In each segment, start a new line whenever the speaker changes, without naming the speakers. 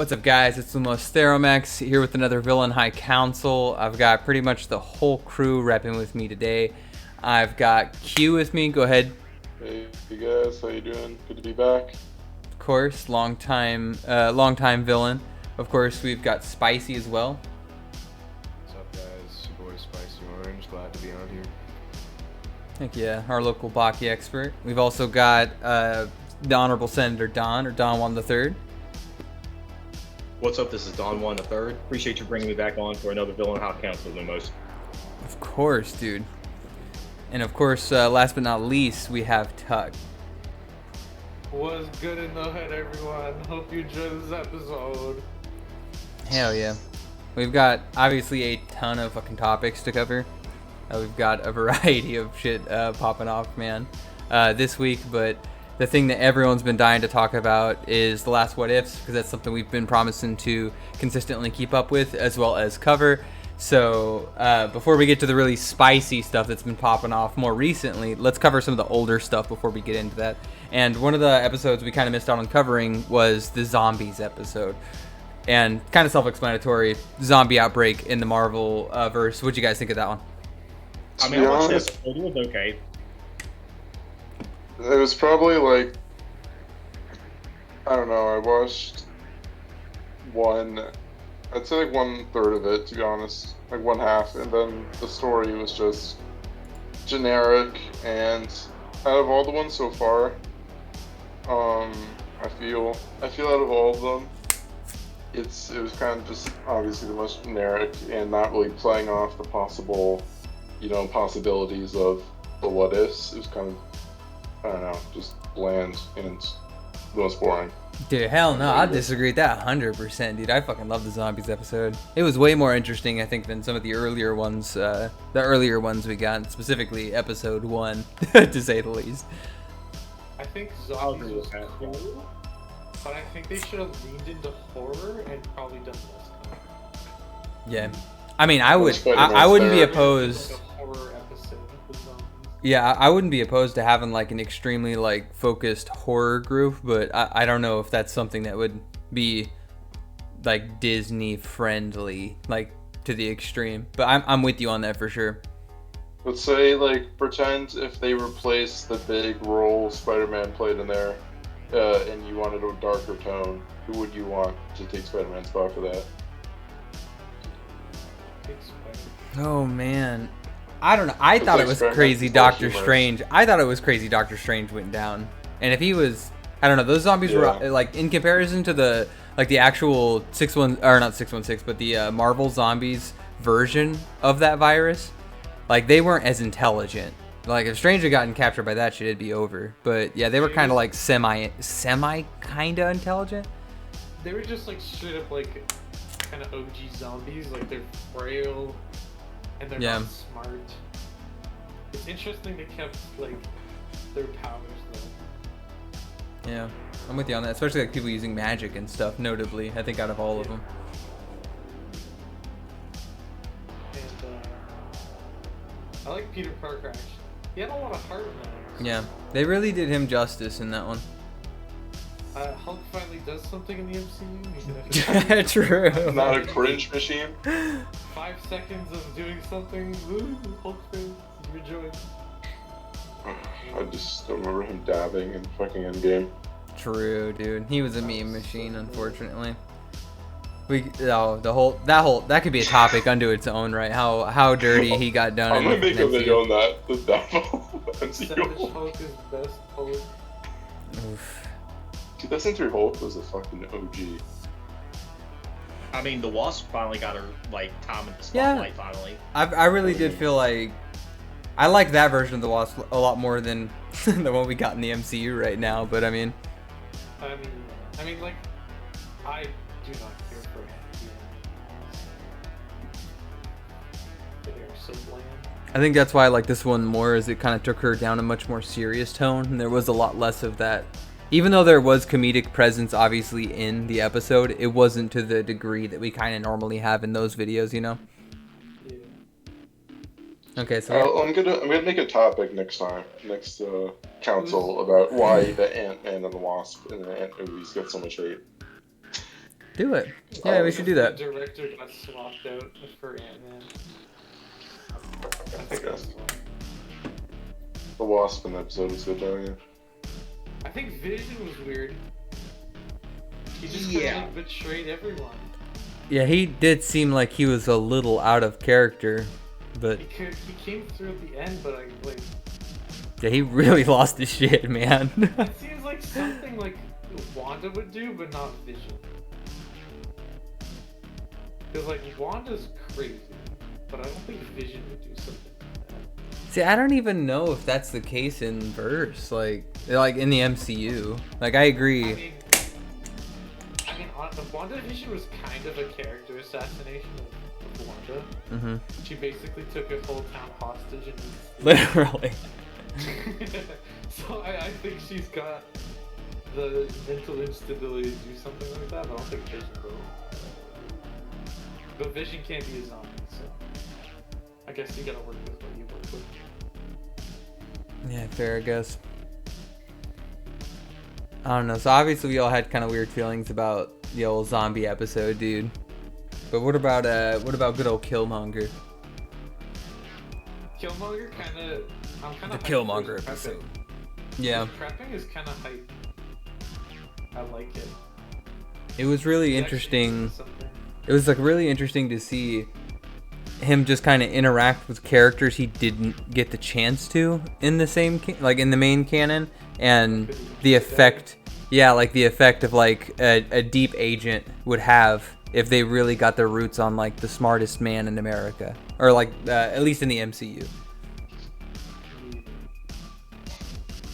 What's up, guys? It's Lumos Theromax here with another Villain High Council. I've got pretty much the whole crew repping with me today. I've got Q with me. Go ahead.
Hey guys, how you doing? Good to be back.
Of course, long time villain. Of course, we've got Spicy as well.
What's up, guys? Your boy Spicy Orange. Glad to be on here.
Heck yeah, our local Baki expert. We've also got the Honorable Senator Don, or DonJuan III.
What's up? This is DonJuan III. Appreciate you bringing me back on for another Villain High Council, Lumos.
Of course, dude. And of course, last but not least, we have Tuck.
What's good in the head, everyone? Hope you enjoyed this episode.
Hell yeah. We've got obviously a ton of fucking topics to cover. We've got a variety of shit popping off, man, this week. But the thing that everyone's been dying to talk about is the last what ifs, because that's something we've been promising to consistently keep up with as well as cover. So before we get to the really spicy stuff that's been popping off more recently, let's cover some of the older stuff before we get into that. And one of the episodes we kind of missed out on covering was the zombies episode. And kind of self-explanatory, zombie outbreak in the Marvel verse. What'd you guys think of that one?
I mean, I watched this. It was okay.
It was probably like, I don't know, I watched I'd say like 1/3 of it, to be honest, like one half, and then the story was just generic, and out of all the ones so far, I feel out of all of them, it was kind of just obviously the most generic and not really playing off the possible, possibilities of the what ifs. It was kind of, I don't know, just bland and the most boring.
Dude, hell no, I disagree with that 100%, dude. I fucking love the zombies episode. It was way more interesting, I think, than some of the earlier ones, we got, specifically episode 1, to say the least.
I think zombies was cool, but I think they should have leaned into horror and probably done less.
Yeah. I mean, I wouldn't be opposed.
Like a horror episode with zombies.
Yeah, I wouldn't be opposed to having like an extremely like focused horror group, but I don't know if that's something that would be like Disney friendly, like to the extreme. But I'm with you on that for sure.
Let's say, like, pretend if they replaced the big role Spider-Man played in there, and you wanted a darker tone, who would you want to take Spider-Man's spot for that?
Oh man, I don't know. I thought it was crazy Doctor Strange. I thought it was crazy Doctor Strange went down, and if he was, I don't know. Those zombies were like in comparison to the actual not 616, but the Marvel zombies version of that virus. Like, they weren't as intelligent. Like, if Strange had gotten captured by that shit, it'd be over. But yeah, they were kind of like semi kind of intelligent.
They were just like straight up like kind of OG zombies. Like, they're frail and they're not smart. It's interesting they kept like their powers though.
Yeah, I'm with you on that. Especially like people using magic and stuff. Notably, I think out of all of them.
I like Peter Parker, actually. He had a lot of heart in that.
Yeah, they really did him justice in that one.
Hulk finally does something in the MCU.
True.
Not a cringe machine.
5 seconds of doing something. Woo, Hulk fans, rejoice.
I just don't remember him dabbing in fucking Endgame.
True, dude. He was a meme machine, unfortunately. That could be a topic unto its own, right? How dirty he got done.
I'm gonna make a video on that. The devil.
Savage Hulk is best Hulk.
Oof.
2003 Hulk was a fucking OG.
I mean, the Wasp finally got her like time in the spotlight. Finally.
I really did feel like I like that version of the Wasp a lot more than the one we got in the MCU right now. But I mean,
like, I do not care for him. They are so bland.
I think that's why I like this one more, is it kind of took her down a much more serious tone, and there was a lot less of that. Even though there was comedic presence obviously in the episode, it wasn't to the degree that we kind of normally have in those videos, you know?
Yeah.
Okay, so
I'm gonna make a topic next council about why the Ant-Man and the Wasp and the Ant movies get so much hate.
Do it. Yeah, we should do that.
The director got swapped out for Ant-Man. I think that's why.
The Wasp in the episode was good though, yeah.
I think Vision was weird. He just kind of like betrayed everyone.
Yeah, he did seem like he was a little out of character, but
He came through at the end, but
yeah, he really lost his shit, man.
it seems like something like Wanda would do, but not Vision. Because like Wanda's crazy, but I don't think Vision would do something like that.
See, I don't even know if that's the case in verse, like in the MCU. Like, I agree.
I mean, WandaVision was kind of a character assassination of Wanda.
Mm-hmm.
She basically took a whole town hostage and.
Literally.
So I think she's got the mental instability to do something like that, but I don't think Vision will. But Vision can't be a zombie, so I guess you gotta work with what you work with.
Yeah, fair, I guess. I don't know. So obviously we all had kind of weird feelings about the old zombie episode, dude. But what about good old Killmonger?
Killmonger I'm kind
The
of
Killmonger episode. Yeah.
Prepping is kind of hype. I like it.
It was really
It's
interesting.
actually something.
It was like really interesting to see him just kind of interact with characters he didn't get the chance to in the same in the main canon, and the effect the effect of like a deep agent would have if they really got their roots on like the smartest man in America, or like at least in the MCU.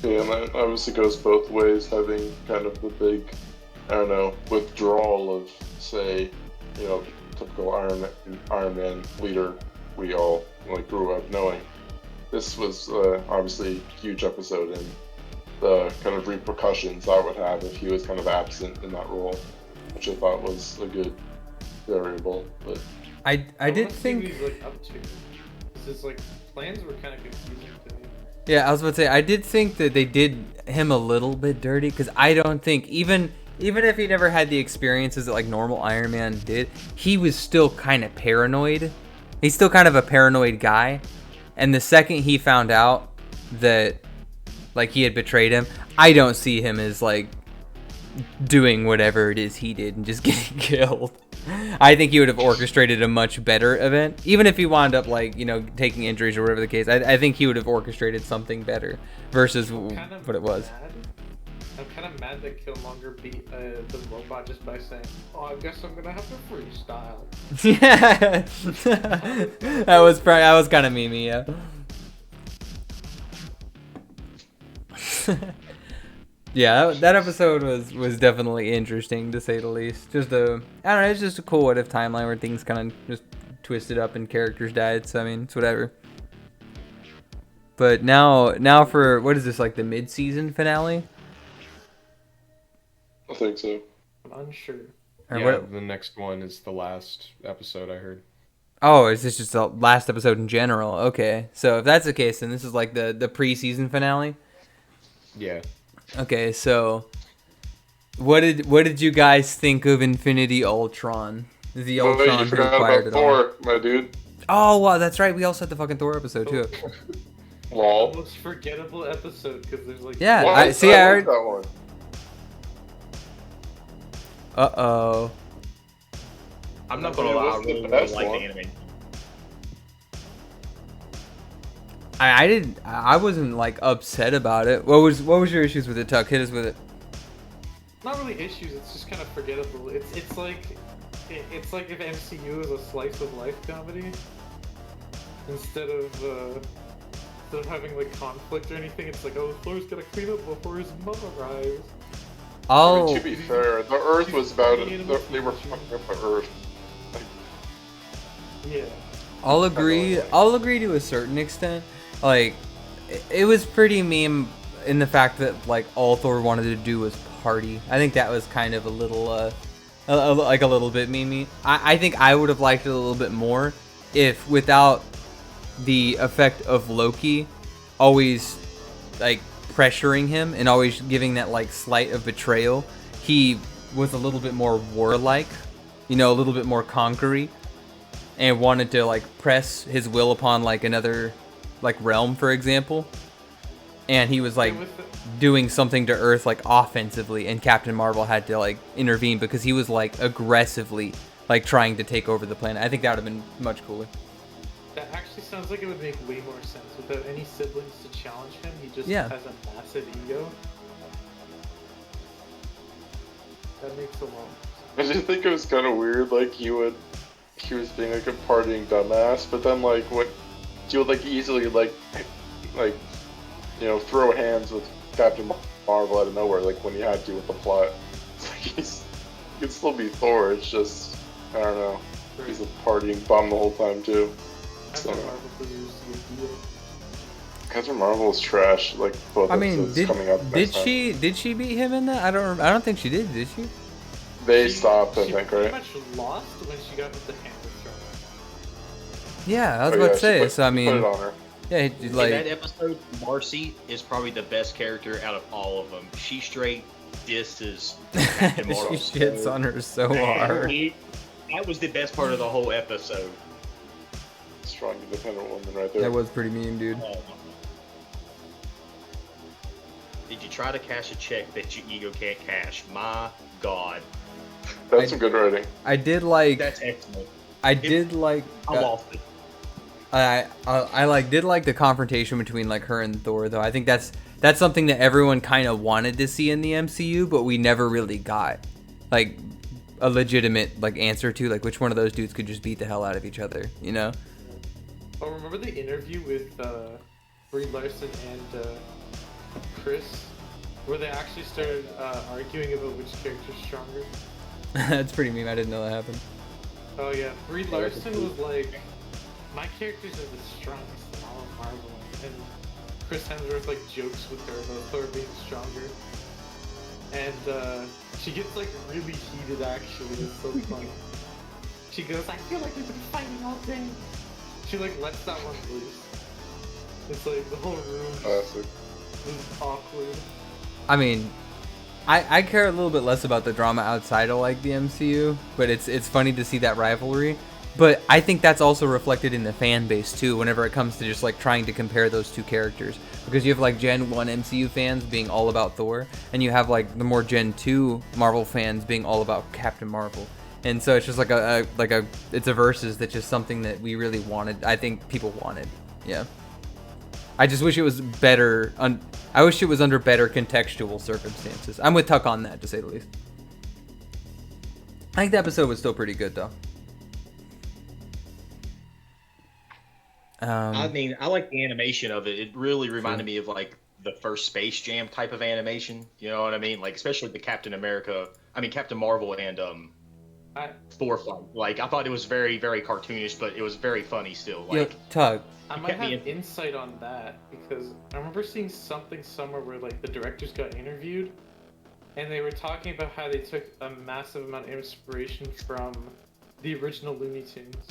Yeah, and that obviously goes both ways, having kind of the big, I don't know, withdrawal of, say, you know, typical Iron Man leader we all like grew up knowing. This was obviously a huge episode, and the kind of repercussions that would have if he was kind of absent in that role, which I thought was a good variable. But
I did
wanna see
think.
what he's, like, up to. His like plans were kind of confusing to me.
Yeah, I was about to say, I did think that they did him a little bit dirty, because I don't think, even if he never had the experiences that like normal Iron Man did, he was still kind of paranoid. He's still kind of a paranoid guy. And the second he found out that like he had betrayed him, I don't see him as like doing whatever it is he did and just getting killed. I think he would have orchestrated a much better event, even if he wound up like, you know, taking injuries or whatever the case. I think he would have orchestrated something better versus what it was.
I'm kind of mad that Killmonger beat the robot just by saying, "Oh, I guess I'm gonna have to freestyle."
Yeah, that was kind of memey, yeah. Yeah, that episode was definitely interesting, to say the least. I don't know, it's just a cool what if timeline where things kind of just twisted up and characters died. So I mean, it's whatever. But now for what is this, like the mid-season finale?
I think so.
I'm unsure.
Or
Yeah,
what?
the next one is the last episode I heard.
Oh, is this just the last episode in general? Okay, so if that's the case, then this is like the pre-season finale.
Yeah.
Okay, so what did you guys think of Infinity Ultron? The
Well,
Ultron
you
who
forgot
acquired
about
it all.
Thor, my dude.
Oh wow, that's right. We also had the fucking Thor episode too.
The
Lol.
most forgettable episode because there's like
Yeah,
What?
I see. I
like
heard.
that one.
Uh-oh.
I'm not
I
gonna
mean, it
lie, I
wasn't the
really
best
like
one.
the anime.
I wasn't like upset about it. What was your issues with it, Tuck? Hit us with it.
not really issues. It's just kind of forgettable. It's like if MCU is a slice of life comedy instead of having like conflict or anything. It's like, oh, Thor's gotta clean up before his mom arrives.
I mean,
Oh,
to be fair, the Earth was about it. They were fucking up the Earth.
Yeah.
I'll agree to a certain extent. Like, it was pretty meme in the fact that like all Thor wanted to do was party. I think that was kind of a little like a little bit memey. I think I would have liked it a little bit more if without the effect of Loki always like pressuring him and always giving that like slight of betrayal, he was a little bit more warlike, you know, a little bit more conquery, and wanted to like press his will upon like another like realm, for example. And he was like doing something to Earth like offensively, and Captain Marvel had to like intervene because he was like aggressively like trying to take over the planet. I think that would have been much cooler.
That actually sounds like it would make way more sense without any siblings to challenge him. He just
Yeah.
has a massive ego. That makes a lot.
I just think it was kind of weird. Like he was being like a partying dumbass, but then like what he would like easily like you know, throw hands with Captain Marvel out of nowhere, like when he had to with the plot. It's like he could still be Thor. It's just I don't know. He's a partying bum the whole time too. So, Captain Marvel is trash. Like both.
I mean,
coming up
did she beat him in that? I don't think she did she?
They stopped, I think,
She pretty
right?
much lost when she got with the hammer thrown.
Yeah, I was
Oh,
about
yeah,
to say.
she
So I
put
mean,
it on her.
yeah, like
in that episode, Marcy is probably the best character out of all of them. She straight disses Captain
she
Marvel.
shits on her so hard.
That was the best part of the whole episode.
Strong, independent woman right there.
That was pretty mean, dude.
Did you try to cash a check that your ego can't cash? My God.
That's some good writing.
I did like.
That's excellent.
I did like.
I lost it.
I like did like the confrontation between like her and Thor, though. I think that's something that everyone kind of wanted to see in the MCU, but we never really got like a legitimate like answer to like which one of those dudes could just beat the hell out of each other, you know?
Oh, remember the interview with Brie Larson and Chris, where they actually started arguing about which character's stronger?
That's pretty mean. I didn't know that happened.
Oh yeah, Brie Larson was like, my characters are the strongest in all of Marvel, and Chris Hemsworth like jokes with her about Thor being stronger, and she gets like really heated actually. It's so funny. She goes, I feel like we've been fighting all day. She like lets that one loose. It's like the whole room
Classic.
is awkward.
I mean, I care a little bit less about the drama outside of like the MCU, but it's funny to see that rivalry. But I think that's also reflected in the fan base too, whenever it comes to just like trying to compare those two characters. Because you have like Gen 1 MCU fans being all about Thor, and you have like the more Gen 2 Marvel fans being all about Captain Marvel. And so it's just like it's a versus that's just something that we really wanted. I think people wanted. Yeah. I just wish it was better. I wish it was under better contextual circumstances. I'm with Tuck on that, to say the least. I think the episode was still pretty good, though.
I mean, I like the animation of it. It really reminded me of like the first Space Jam type of animation. You know what I mean? Like especially the Captain Marvel and Thor fight. Like I thought it was very, very cartoonish, but it was very funny still. Like,
Yo, Tug.
I might have insight on that because I remember seeing something somewhere where like the directors got interviewed and they were talking about how they took a massive amount of inspiration from the original Looney Tunes.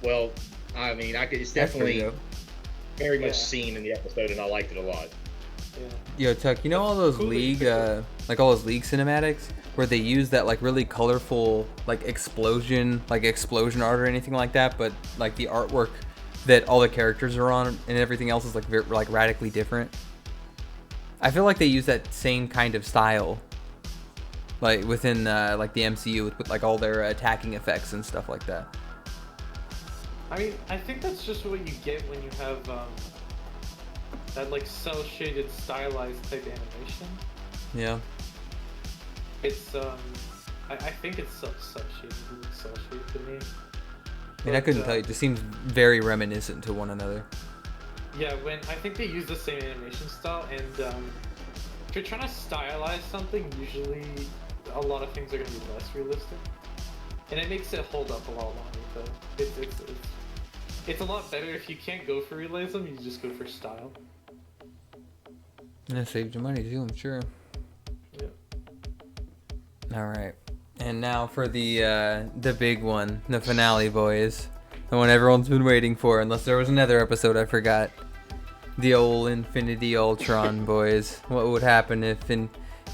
well, I mean, it's definitely very much seen in the episode, and I liked it a lot.
Yeah.
Yo, Tuck, you know all those league, all those league cinematics where they use that like really colorful like explosion art or anything like that, but like the artwork that all the characters are on and everything else is like radically different. I feel like they use that same kind of style, like within like the MCU with like all their attacking effects and stuff like that.
I mean, I think that's just what you get when you have that like cell shaded stylized type animation.
Yeah.
It's I think it's cell shaded. It looks cell shaded to me.
I mean, I couldn't tell you. It just seems very reminiscent to one another.
Yeah, when I think they use the same animation style, and if you're trying to stylize something, usually a lot of things are going to be less realistic, and it makes it hold up a lot longer. Though it's a lot better if you can't go for realism, you just go for style.
And it saved you money too, I'm sure.
Yeah.
All right, and now for the big one, the finale, boys. The one everyone's been waiting for, unless there was another episode I forgot. The old Infinity Ultron, boys. What would happen if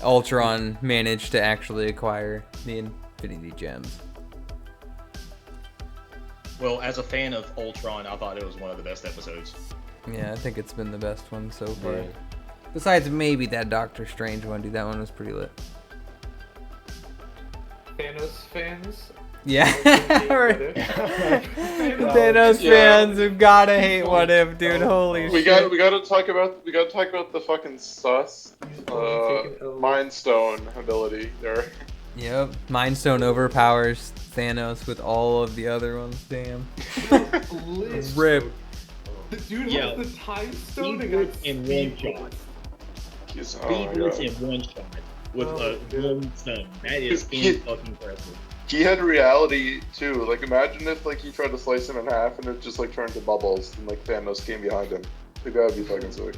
Ultron managed to actually acquire the Infinity Gems.
Well, as a fan of Ultron, I thought it was one of the best episodes.
Yeah, I think it's been the best one so far.
Yeah.
Besides maybe that Doctor Strange one, dude. That one was pretty lit.
Thanos fans.
Yeah.
Thanos
Thanos
Yeah.
fans have gotta hate What If, dude. Holy
We
shit.
gotta talk about the fucking sus Mind Stone ability there.
Yep. Mind Stone overpowers Thanos with all of the other ones. Damn. Rip.
The dude
Yeah.
has the time stone
He
and
did
got
in one
speed
shot.
bullets.
He's,
He
oh my
was
God.
in one shot with
Oh,
one stone. That is
He-
fucking impressive.
He had reality too. Like imagine if like he tried to slice him in half and it just like turned to bubbles and like Thanos came behind him. Like that would be fucking sick.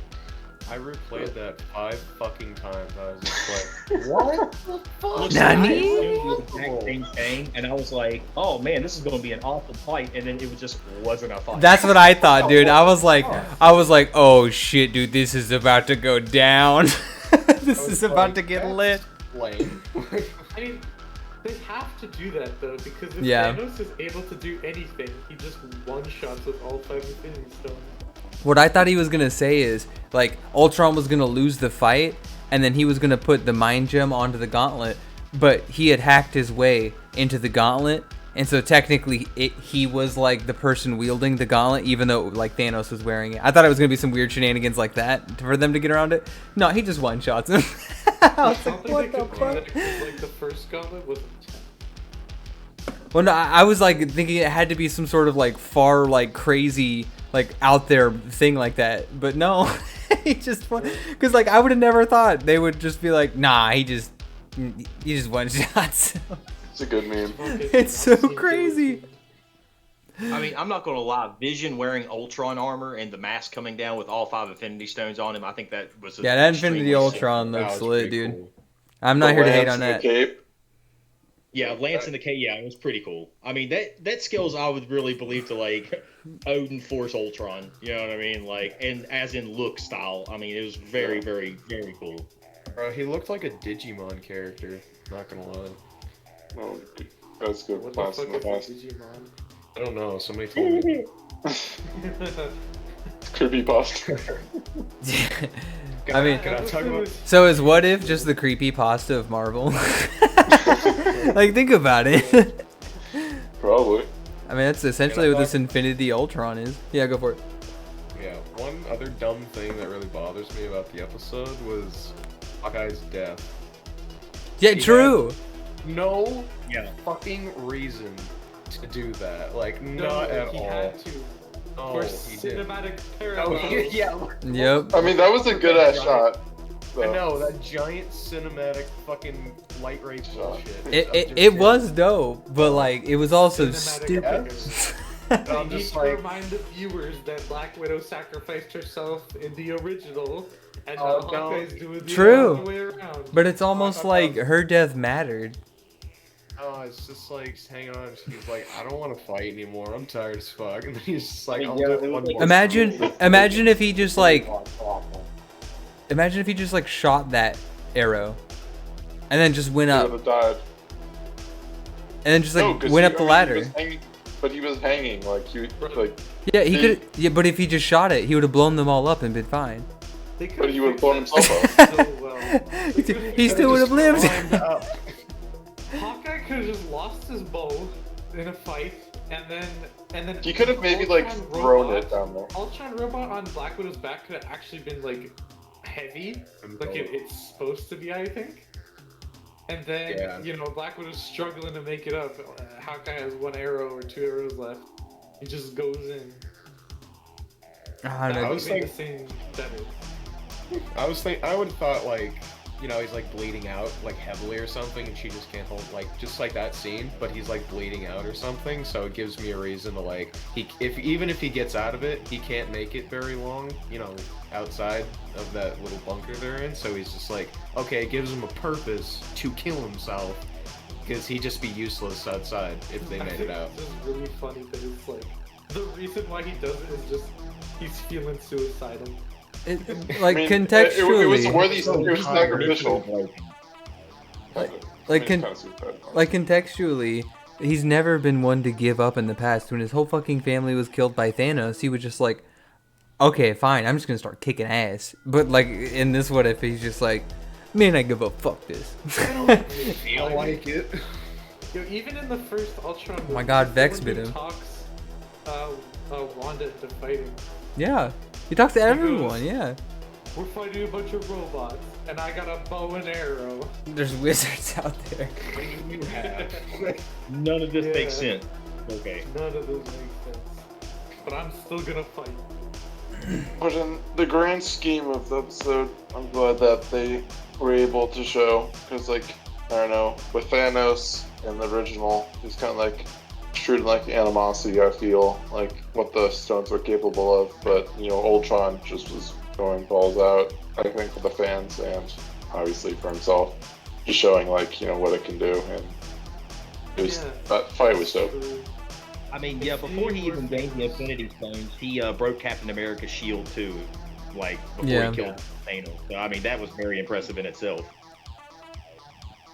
I replayed that 5 fucking times. I was just like,
Look,
Nani?
I assumed the exact same thing, and I was like, "Oh man, this is going to be an awful fight," and then it just wasn't a fight.
That's what I thought, dude. I was like, oh shit, dude, this is about to go down. This is about to get lit.
lame.
I mean, they have to do that though, because if
Yeah.
Thanos is able to do anything, he just one-shots with all 5 Infinity Stones.
What I thought he was gonna say is, like, Ultron was gonna lose the fight, and then he was gonna put the mind gem onto the gauntlet, but he had hacked his way into the gauntlet, and so technically he was like the person wielding the gauntlet, even though like Thanos was wearing it. I thought it was gonna be some weird shenanigans like that for them to get around it. No, he just one shots him. I was like, what the fuck?
Like the first gauntlet was intense.
Well, no, I was like thinking it had to be some sort of like far, like crazy, like out there thing like that. But no, he just because like I would have never thought they would just be like, nah, he just one shots.
It's a good meme.
It's so crazy.
I mean, I'm not going to lie. Vision wearing Ultron armor and the mask coming down with all 5 Infinity Stones on him, I think that was
Yeah, that
extremely
Infinity
sick.
Ultron
That
looks
was
lit,
pretty
dude.
cool.
I'm not
The
here to hate
lance
on
and the
that.
cape.
Yeah, Lance and the K. Yeah, it was pretty cool. I mean, that skills I would really believe to like Odin Force Ultron. You know what I mean? Like, and as in look style. I mean, it was very, very, very cool.
Bro, he looked like a Digimon character. Not gonna lie.
Oh, that's good.
What the
Blast
fuck
in the
is
past.
a Digimon?
I don't know. Somebody told me.
Creepypasta.
I mean,
Can I talk about?
so is What If just the creepy pasta of Marvel? Like, think about it.
Probably.
I mean, that's essentially what this Infinity Ultron is. Yeah, go for it.
Yeah. One other dumb thing that really bothers me about the episode was Hawkeye's death.
Yeah,
He
true.
No
Yeah.
fucking reason to do that. Like,
No,
not at
he
all.
had to.
Oh,
For
he did.
cinematic
Oh,
parallels.
yeah.
Yep.
I mean, that was a good ass shot.
I
though.
know that giant cinematic fucking light ray bullshit.
It was dope, but like it was also
Cinematic
stupid.
Yes.
They
I'm
need
just
to
like,
remind the viewers that Black Widow sacrificed herself in the original, and
Oh,
now
no.
Hawkeye's doing the
True.
other way around.
But it's almost like her death mattered.
oh, it's just like, hang on. He's like, I don't want to fight anymore. I'm tired as fuck. And then he's just like, I'll
Yeah,
do
it was
one
like-
more.
Imagine if he just like shot that arrow, and then just went
He
up,
would have died.
and then just like
'cause
went
he-
up the
I mean,
ladder.
He was hanging, but he was hanging, like
Yeah, he
He-
could. Yeah, but if he just shot it, he would have blown them all up and been fine.
They could've
but he would have blown
fixed
himself
that
up.
so well.
He still would have lived.
Hawkeye could have just lost his bow in a fight, and then
He could have maybe like
Ultron
thrown
robot-
it down there.
Ultron robot on Black Widow's back could have actually been like heavy, like it's supposed to be, I think. And then
Yeah.
you know Black Widow's struggling to make it up. Hawkeye has 1 arrow or 2 arrows left. He just goes in.
I
That
don't know.
would
was
make
like-
the scene better.
I would have thought like, you know, he's like bleeding out like heavily or something, and she just can't hold like just like that scene, but he's like bleeding out or something, so it gives me a reason to like even if he gets out of it, he can't make it very long, you know, outside of that little bunker they're in. So he's just like, okay, it gives him a purpose to kill himself, because he'd just be useless outside if they
I
made
think
it out.
It's just really funny that it's like the reason why he does it is just he's feeling suicidal.
Like
I mean,
contextually.
it was worthy. It was sacrificial.
Like,
kind of stupid.
like contextually, he's never been one to give up in the past. When his whole fucking family was killed by Thanos, he was just like, okay, fine, I'm just gonna start kicking ass. But like in this what if, he's just like, man, I give up, fuck this.
I don't feel like it.
Yo, even in the first Ultron movie,
Oh my God, Vex
someone
bit
who
him.
talks Wanda into fighting.
Yeah, he talks to everyone. Yeah,
We're fighting a bunch of robots, and I got a bow and arrow.
there's wizards out there.
You have.
None of this
Yeah.
makes sense. Okay.
None of this makes sense. But I'm still gonna fight.
But in the grand scheme of the episode, I'm glad that they were able to show, because like, I don't know, with Thanos in the original, he's kind of like shooting like animosity, I feel, like what the stones were capable of, but you know, Ultron just was going balls out, I think, for the fans and obviously for himself, just showing like, you know, what it can do, and it was, that fight was dope.
I mean, yeah, before he even gained the Infinity Stones, he broke Captain America's shield too, like before
Yeah.
he killed Thanos. So I mean, that was very impressive in itself.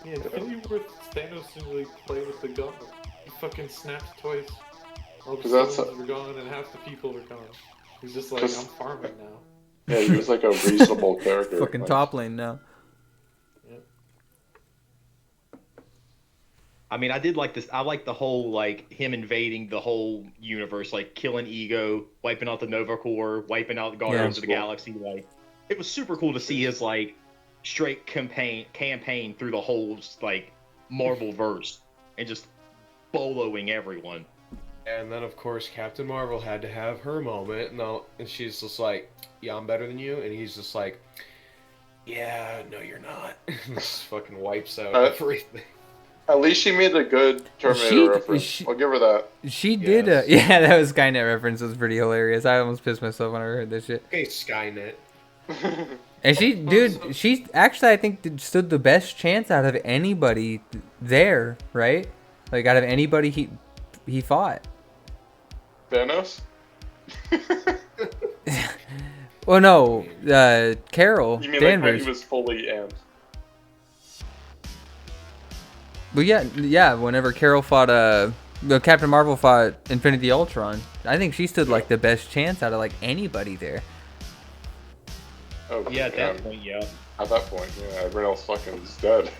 Yeah, Infinity War Thanos didn't really play with the gauntlet. He fucking snapped twice. All the
'Cause that's
stones were gone and half the people were gone. He's just like,
'Cause-
I'm farming now.
Yeah, he was like a reasonable character.
Fucking
like,
top lane now.
I mean, I did like this. I like the whole like him invading the whole universe, like killing Ego, wiping out the Nova Corps, wiping out the Guardians of the
Cool.
Galaxy. Like, it was super cool to see his like straight campaign through the whole like Marvel verse and just boloing everyone.
And then, of course, Captain Marvel had to have her moment, and she's just like, yeah, I'm better than you, and he's just like, yeah, no, you're not. Just fucking wipes out everything.
At least she made a good Terminator reference. I'll give her that.
She did.
Yes.
Yeah, that was Skynet reference. Was pretty hilarious. I almost pissed myself when I heard this shit.
Okay, Skynet.
And she, dude, she actually, I think, stood the best chance out of anybody there, right? Like, out of anybody he fought.
Thanos?
Well, no, Carol
You mean like when
Danvers.
he was fully amped?
But yeah. Whenever Carol fought, Captain Marvel fought Infinity Ultron, I think she stood like the best chance out of like anybody there.
Oh,
Yeah, at that point, yeah.
At that point, yeah, everyone else fucking is dead.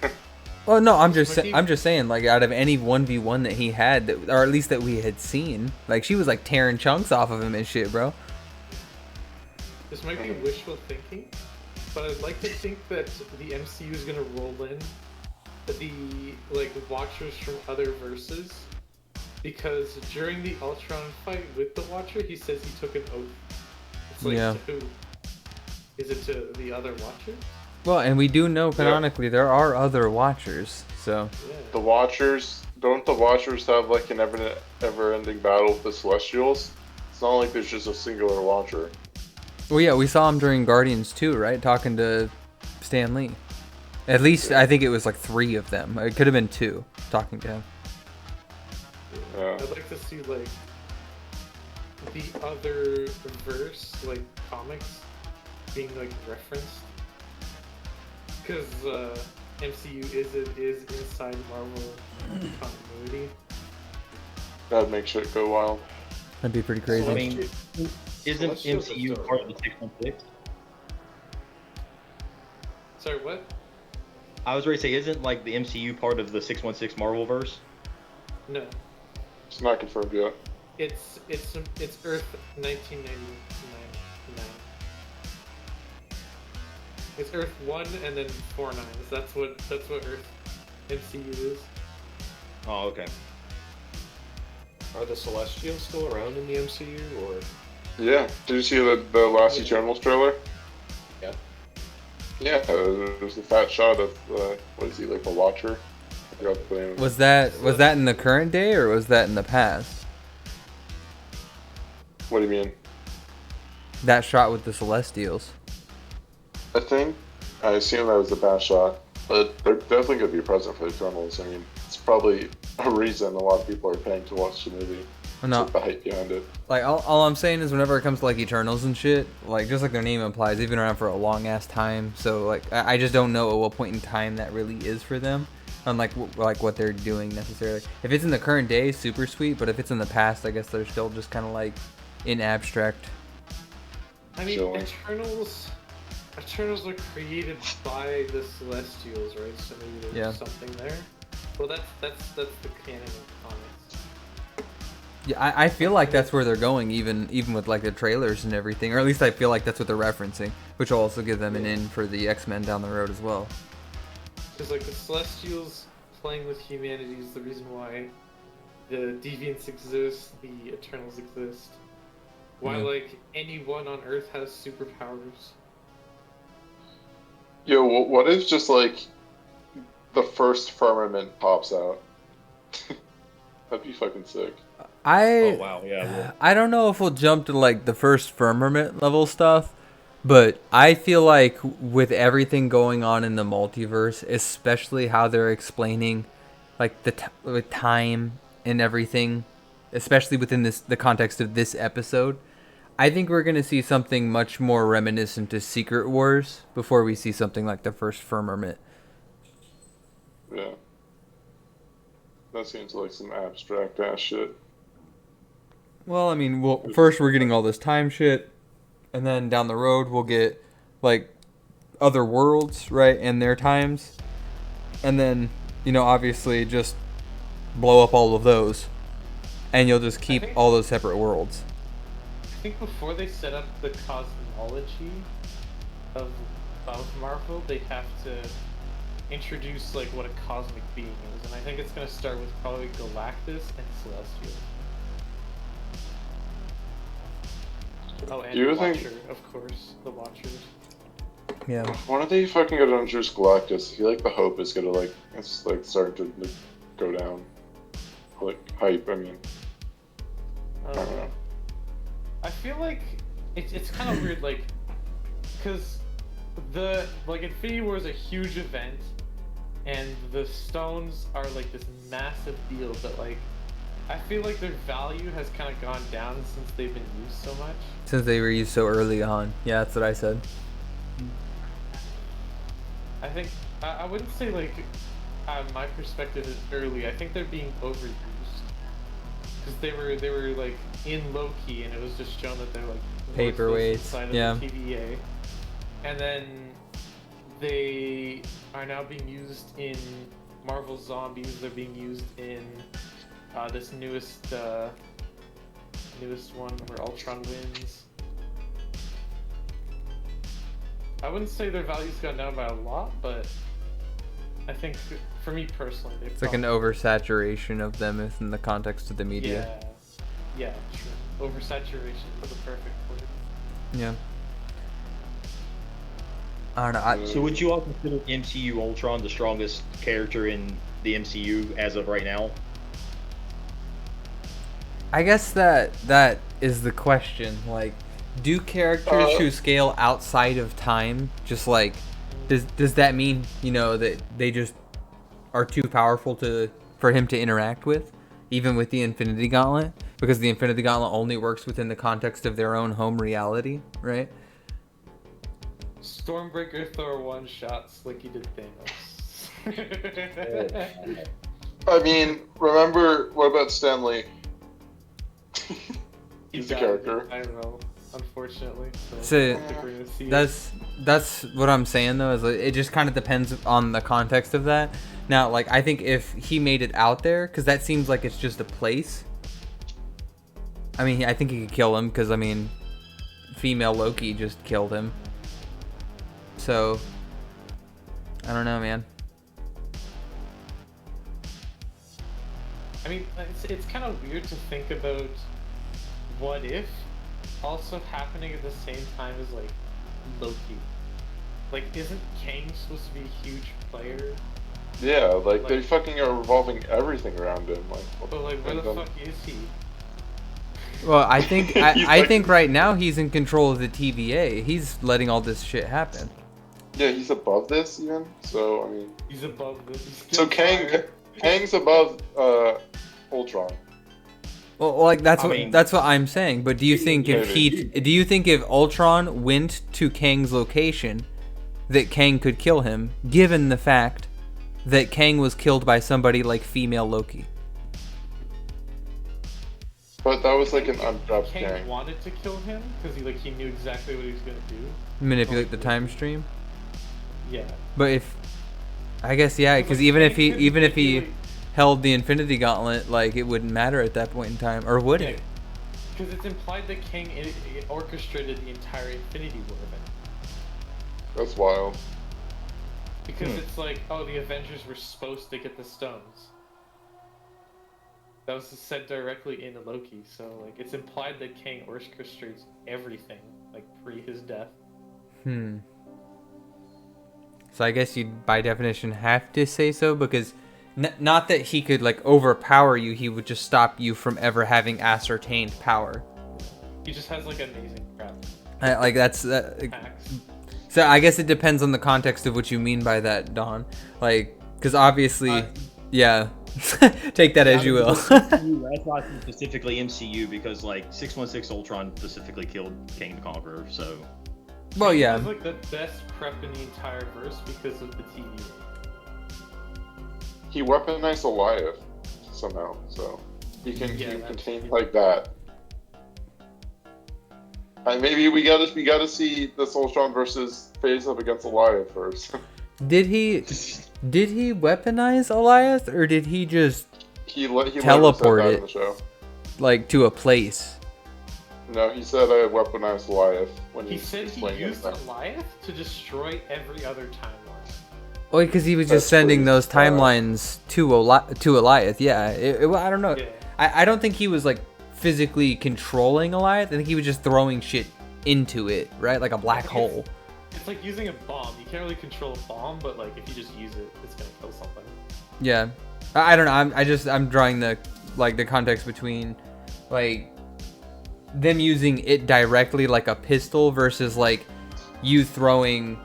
Well, no, I'm just saying, like, out of any 1v1 that he had, or at least that we had seen, like, she was like tearing chunks off of him and shit, bro.
This might be wishful thinking, but I'd like to think that the MCU is gonna roll in the like Watchers from other verses, because during the Ultron fight with the Watcher, he says he took an oath. It's like,
Yeah.
to who? Is it to the other Watcher?
Well, and we do know canonically there are other Watchers, so.
Yeah.
The Watchers, don't the Watchers have like an ever-ending battle with the Celestials? It's not like there's just a singular Watcher.
Well, yeah, we saw him during Guardians 2, right? Talking to Stan Lee. At least, I think it was like 3 of them. It could have been 2 talking to him.
Yeah.
I'd like to see like the other verse, like comics, being like referenced, because MCU is inside Marvel continuity.
That'd make shit go wild.
That'd be pretty crazy.
I mean, isn't
Celestials are
MCU
still
part of
around.
the 616?
Sorry, what?
I was ready to say, isn't like the MCU part of the 616 Marvel verse?
No,
It's not confirmed yet.
it's Earth 1999. It's Earth 1 and then 4 nines. That's what Earth MCU is.
Oh, okay.
Are the Celestials still around in the MCU, or?
Yeah. Did you see the last Eternals trailer?
Yeah.
Yeah, there's a fat shot of, what is he, like a Watcher? I forgot the name.
Was that in the current day, or was that in the past?
What do you mean?
That shot with the Celestials.
I assume that was the past shot, but they're definitely going to be present for the Eternals. I mean, it's probably a reason a lot of people are paying to watch the movie.
No,
That's the hype behind it.
like all I'm saying is whenever it comes to like Eternals and shit, like just like their name implies, they've been around for a long ass time. So like I just don't know at what point in time that really is for them, unlike like what they're doing necessarily. If it's in the current day, super sweet. But if it's in the past, I guess they're still just kind of like in abstract.
I mean,
Sure.
Eternals were created by the Celestials, right? So maybe there's something there. Well, that's the canon of comics.
Yeah, I feel like that's where they're going, even with like the trailers and everything, or at least I feel like that's what they're referencing, which will also give them an in for the X-Men down the road as well.
Because like the Celestials playing with humanity is the reason why the Deviants exist, the Eternals exist. Why like anyone on Earth has superpowers.
Yo, what if just like the first firmament pops out? That'd be fucking sick.
Oh wow, yeah.
I don't know if we'll jump to like the first firmament level stuff, but I feel like with everything going on in the multiverse, especially how they're explaining like with time and everything, especially within the context of this episode, I think we're gonna see something much more reminiscent to Secret Wars before we see something like the first firmament.
Yeah. That seems like some abstract ass shit.
Well, I mean, first we're getting all this time shit, and then down the road we'll get like other worlds, right, and their times, and then obviously just blow up all of those, and you'll just keep all those separate worlds.
I think before they set up the cosmology of Marvel, they have to introduce like what a cosmic being is, and I think it's gonna start with probably Galactus and Celestial. Oh, and the Watcher, of course, the Watchers.
Yeah.
Why don't they fucking go down Juice Galactus? I feel like the hope is gonna it's like starting to go down. Like hype, I mean. I don't know.
I feel like it's kind of weird, like, cause Infinity War is a huge event, and the stones are like this massive deal, but like, I feel like their value has kind of gone down since they've been used so much.
Since they were used so early on. Yeah, that's what I said.
I think, I wouldn't say like, my perspective is early. I think they're being overused. Because they were like in Loki, and it was just shown that they're like
paperweights
inside of the TVA. And then they are now being used in Marvel Zombies. They're being used in this newest one where Ultron wins. I wouldn't say their value's gone down by a lot, but I think for me personally,
it's like an oversaturation of them within the context of the media.
Yeah, true. Oversaturation is the perfect word.
Yeah. I don't know.
So would you all consider MCU Ultron the strongest character in the MCU as of right now?
I guess that is the question. Like, do characters who scale outside of time just like does that mean that they just are too powerful for him to interact with, even with the Infinity Gauntlet? Because the Infinity Gauntlet only works within the context of their own home reality, right?
Stormbreaker Thor one-shots like he did Thanos.
I mean, remember, what about Stan Lee? He's the character.
I don't know, unfortunately.
So that's what I'm saying though, is it just kind of depends on the context of that. Now, like, I think if he made it out there, because that seems like it's just a place. I mean, I think he could kill him, because I mean, female Loki just killed him. So, I don't know, man.
I mean, it's kind of weird to think about what if also happening at the same time as like Loki. Like, isn't Kang supposed to be a huge player?
Yeah, like they fucking are revolving everything around him. Like,
but like, where the fuck is he?
Well, I think I think right now he's in control of the TVA. He's letting all this shit happen.
Yeah, he's above this even. So I mean,
he's above this.
So Kang's above Ultron.
Well, like that's
I
what
mean-
that's what I'm saying. But do you think do you think if Ultron went to Kang's location, that Kang could kill him, given the fact that Kang was killed by somebody like female Loki?
But that was like an undubbed
Kang
gang.
wanted to kill him because he knew exactly what he was gonna do.
Manipulate the time stream.
Yeah.
But if I guess yeah, because even if he held the Infinity Gauntlet, like it wouldn't matter at that point in time, or would it?
Because it's implied that Kang orchestrated the entire Infinity War event.
That's wild.
Because it's like, oh, the Avengers were supposed to get the stones. That was said directly in Loki, so like it's implied that Kang orchestrates everything, like pre his death.
So I guess you'd by definition have to say so, because not that he could like overpower you, he would just stop you from ever having ascertained power.
He just has like amazing crap.
Like that's so I guess it depends on the context of what you mean by that, Don. Like, because obviously, yeah, take that as you will.
That's why I think specifically MCU, because like 616 Ultron specifically killed King the Conqueror, so.
Well,
He
yeah.
has like the best prep in the entire verse because of the TV.
He weaponized Goliath somehow, so he can
Yeah,
contain like that. And maybe we gotta see this Ultron versus phase up against Goliath first.
Did he weaponize Elias, or did he just
he
teleport
said that
it
in the show.
like to a place?
No, he said I weaponized Goliath when
He said he
explained
used
everything.
Goliath to destroy every other timeline.
Oh, because he was
That's
just sending
pretty
those
smart.
timelines to Elias. Yeah, I don't know.
Yeah.
I don't think he was like physically controlling Elias. I think he was just throwing shit into it, right? Like a black hole.
It's like using a bomb. You can't really control a bomb, but like if you just use it, it's gonna kill something.
Yeah, I don't know. I'm drawing the context between like them using it directly like a pistol versus like you throwing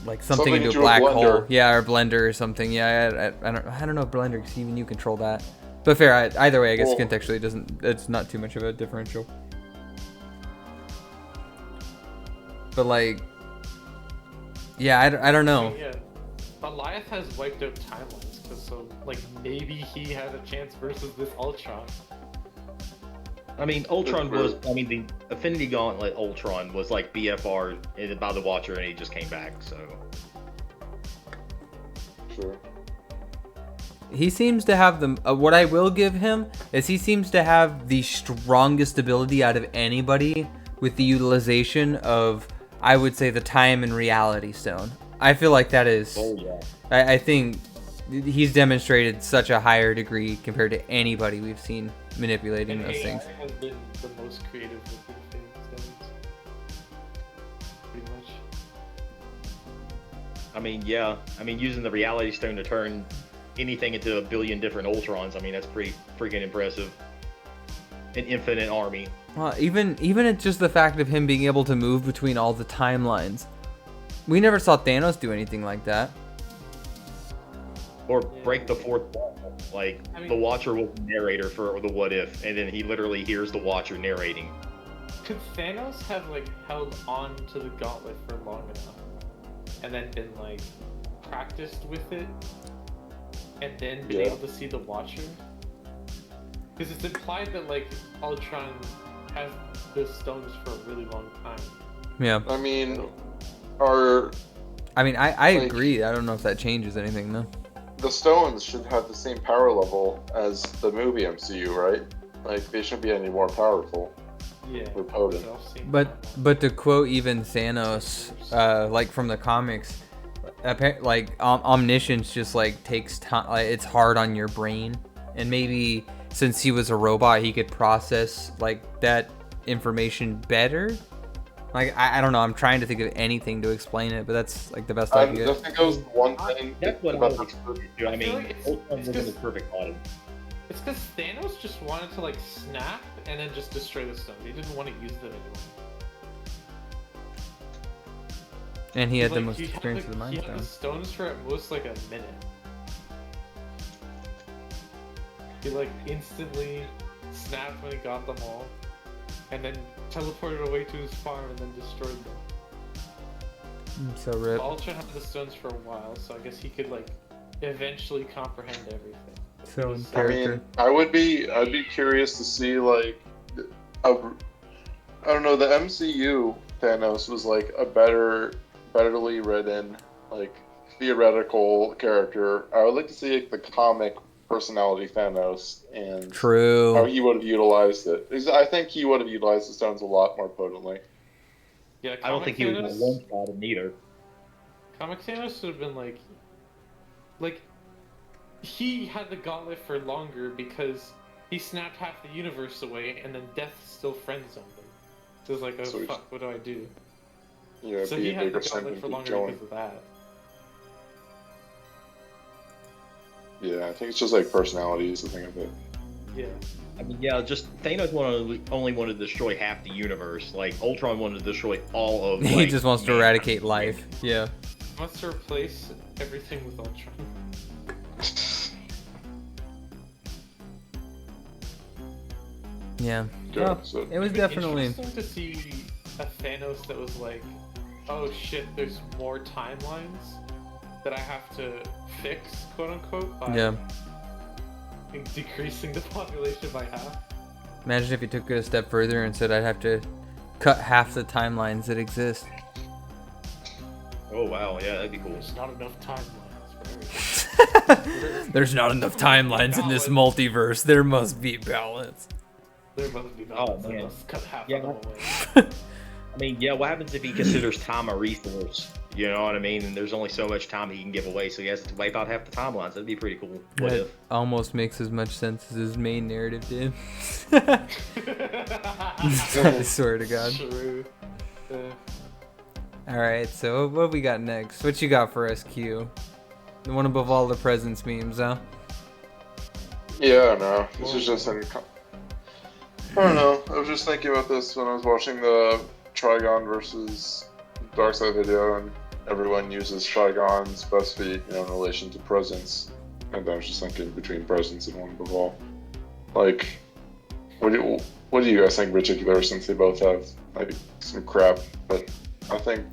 like something into a black hole. Yeah, or blender or something. Yeah, I don't know blender, because even you control that. But fair, either way, I guess
Well,
contextually it's not too much of a differential. But like, yeah, I don't know.
Yeah. Goliath has wiped out timelines, so like maybe he has a chance versus this Ultron.
I mean, Ultron was. I mean, the Infinity Gauntlet Ultron was like BFR by the Watcher, and he just came back. So.
Sure.
He seems to have the. What I will give him is he seems to have the strongest ability out of anybody with the utilization of, I would say, the time and reality stone. I feel like that is.
Oh yeah.
I think he's demonstrated such a higher degree compared to anybody we've seen manipulating
And
those
AI
things.
has been the most creative with the Infinity Stones. Pretty much.
I mean, yeah. I mean, using the Reality Stone to turn anything into a billion different Ultrons. I mean, that's pretty freaking impressive. An infinite army.
Even it's just the fact of him being able to move between all the timelines. We never saw Thanos do anything like that.
Or break the fourth wall. Like,
I mean-
the Watcher was the narrator for the What If, and then he literally hears the Watcher narrating.
Could Thanos have like held on to the gauntlet for long enough, and then been like practiced with it, and then been
Yeah.
able to see the Watcher? Because it's implied that like Ultron has the stones for a really long time.
Yeah.
I mean, I
I
Like-
agree. I don't know if that changes anything though.
the stones should have the same power level as the movie MCU, right? Like they shouldn't be any more powerful
Yeah.
or potent.
So I've seen
But
that.
but to quote even Thanos, like from the comics, like omniscience just like takes time. Like, it's hard on your brain, and maybe since he was a robot, he could process like that information better. Like I don't know. I'm trying to think of anything to explain it, but that's like the best I can
I
get.
think that was the one thing
That's what I
about
was
the
expecting to. I
I feel
mean,
like it's
Ultron wasn't
just-
a perfect bottom.
It's because Thanos just wanted to like snap and then just destroy the stones. He didn't want to use them anymore.
And he had the
Like,
most
he had
experience with the Mind
He had the
Stone.
stones for at most like a minute. He like instantly snapped when he got them all, and then teleported away to his farm and then destroyed them.
So rip.
Ultron had the stones for a while, so I guess he could like eventually comprehend everything.
So in
I mean,
character.
I'd be curious to see like, I don't know, the MCU Thanos was like a betterly written, like theoretical character. I would like to see like, the comic personality Thanos and
True.
how he would have utilized it. I think he would have utilized the stones a lot more potently.
Yeah,
I don't think he was
Thanos,
one spot in either.
Comic Thanos should have been like he had the gauntlet for longer because he snapped half the universe away, and then Death still friend zoned him. So it was like, oh
So
fuck, what do I do?
Yeah,
So
be
he
a
had the
bigger
gauntlet
and
for
keep
longer
going.
because of that.
Yeah, I think it's just like personality is the thing of it.
Yeah.
I mean, yeah, just Thanos only wanted to destroy half the universe. Like Ultron wanted to destroy all of.
He
like,
just wants to
mankind.
eradicate life. Yeah.
He wants to replace everything with Ultron.
Yeah.
Good,
Well,
so-
it was
It'd be
definitely.
interesting to see a Thanos that was like, oh shit, there's more timelines that I have to fix, quote unquote, by
Yeah.
decreasing the population by half.
Imagine if he took it a step further and said I'd have to cut half the timelines that exist.
Oh wow, yeah, that'd be cool.
There's not enough timelines for everything.
There's not enough timelines in this multiverse. There must be balance.
There must be
Oh,
balance.
man.
Let's cut half
Yeah.
of them away.
I mean, yeah, what happens if he considers time a resource? You know what I mean? And there's only so much time he can give away, so he has to wipe out half the timelines. That'd be pretty cool. What
That
if?
almost makes as much sense as his main narrative did. I swear to God.
True.
Alright, so what we got next? What you got for us, Q? The one above all the presents memes, huh?
Yeah, no, this is just in. I don't know. I was just thinking about this when I was watching the Trigon versus Darkseid video, and everyone uses Trigon's best feat, in relation to presents. And I was just thinking between presents and one above all. Like, what do you guys think in particular? Since they both have like some crap, but I think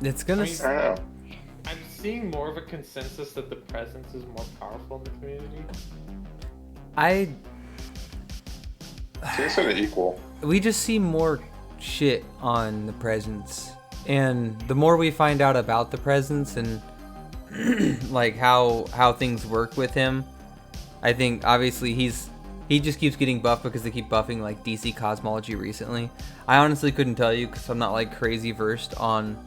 It's gonna.
I mean,
I don't know.
I'm seeing more of a consensus that the presence is more powerful in the community.
I.
I think it's kind of equal.
We just see more shit on the presents, and the more we find out about the presents and like how things work with him, I think obviously he just keeps getting buffed because they keep buffing like DC cosmology recently. I honestly couldn't tell you because I'm not like crazy versed on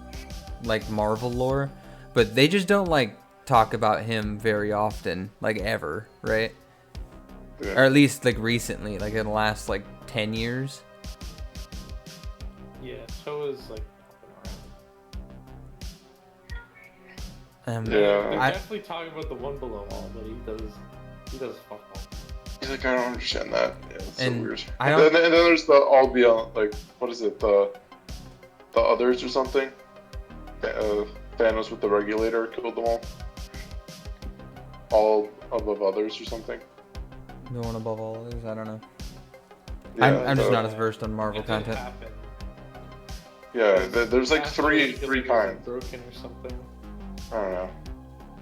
like Marvel lore, but they just don't like talk about him very often, like ever, right?
Yeah.
Or at least like recently, like in the last like 10 years.
Yeah, TOAA's like
Um,
popping around. They're
Yeah.
definitely talking about the one below all, but he does fuck all.
He's like, I don't understand that. Yeah, it's so
And
weird.
I
And
don't-
then there's the all beyond, like, what is it? The others or something. Thanos with the regulator killed them all. All above others or something.
The one above all others, I don't know.
Yeah,
I'm just
the-
not as versed on Marvel
It did
content.
happen.
Yeah, there's like three
Asteroid because it was
kinds.
broken or something.
I don't know.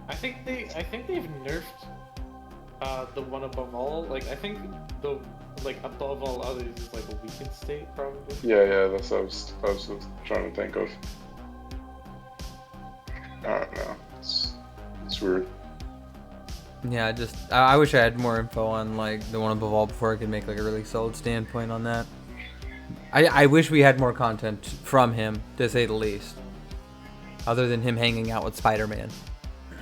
I think they've nerfed the one above all. Like I think the like above all others is like a weakened state probably.
Yeah, that's what I was trying to think of. I don't know. It's weird.
Yeah, I wish I had more info on like the one above all before I could make like a really solid standpoint on that. I wish we had more content from him, to say the least. Other than him hanging out with Spider-Man.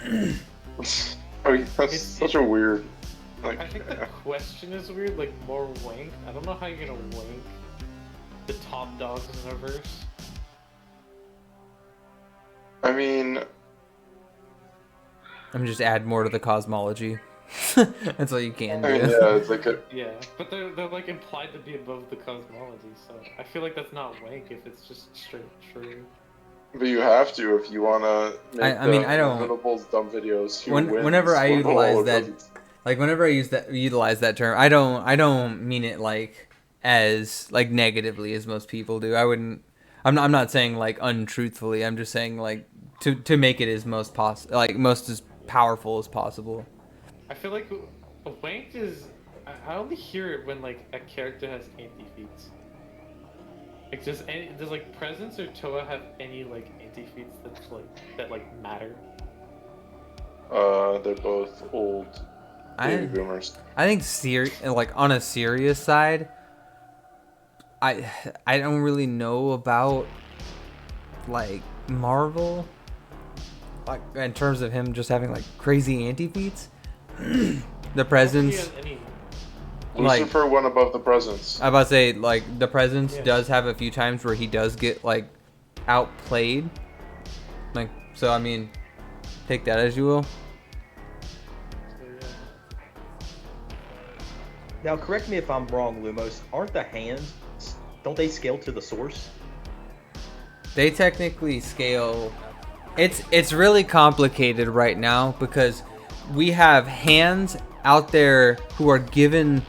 I mean, that's such a weird. Like,
I think the question is weird, like more wank. I don't know how you're gonna wank the top dogs in the verse.
I mean,
I'm just add more to the cosmology. That's all you can do.
yeah, it's like
Yeah, but they're like implied to be above the cosmology, so I feel like that's not wank if it's just straight true.
but you have to if you wanna make
I mean, I don't-
Inevitables dumb videos. Who
When-
wins
whenever I
one
utilize
ball
that-
because it's-
Like whenever I utilize that term, I don't mean it like as like negatively as most people do. I'm not saying like untruthfully. I'm just saying like to make it as most as powerful as possible.
I feel like wanked is. I only hear it when like a character has anti-feats. Like does like Presence or TOAA have any like anti-feats that matter?
They're both old baby boomers.
I think like on a serious side, I don't really know about like Marvel, like in terms of him just having like crazy anti-feats. The Presence,
Lucifer went above the Presence.
I about to say like the Presence does have a few times where he does get like outplayed. Like so, I mean, take that as you will.
Now, correct me if I'm wrong, Lumos. Aren't the hands? Don't they scale to the source?
They technically scale. It's really complicated right now because we have hands out there who are given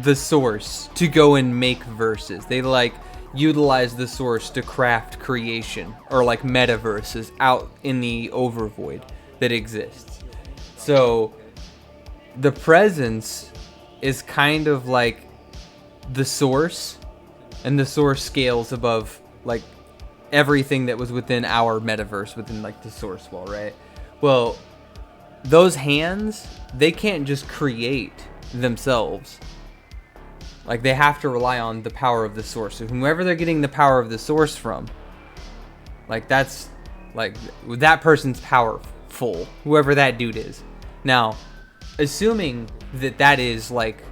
the source to go and make verses. They like utilize the source to craft creation or like metaverses out in the overvoid that exists. So the Presence is kind of like the source, and the source scales above like everything that was within our metaverse, within like the source wall, right? Well, those hands, they can't just create themselves. Like they have to rely on the power of the source. So whoever they're getting the power of the source from, like that's like that person's powerful, whoever that dude is. Now, assuming that is like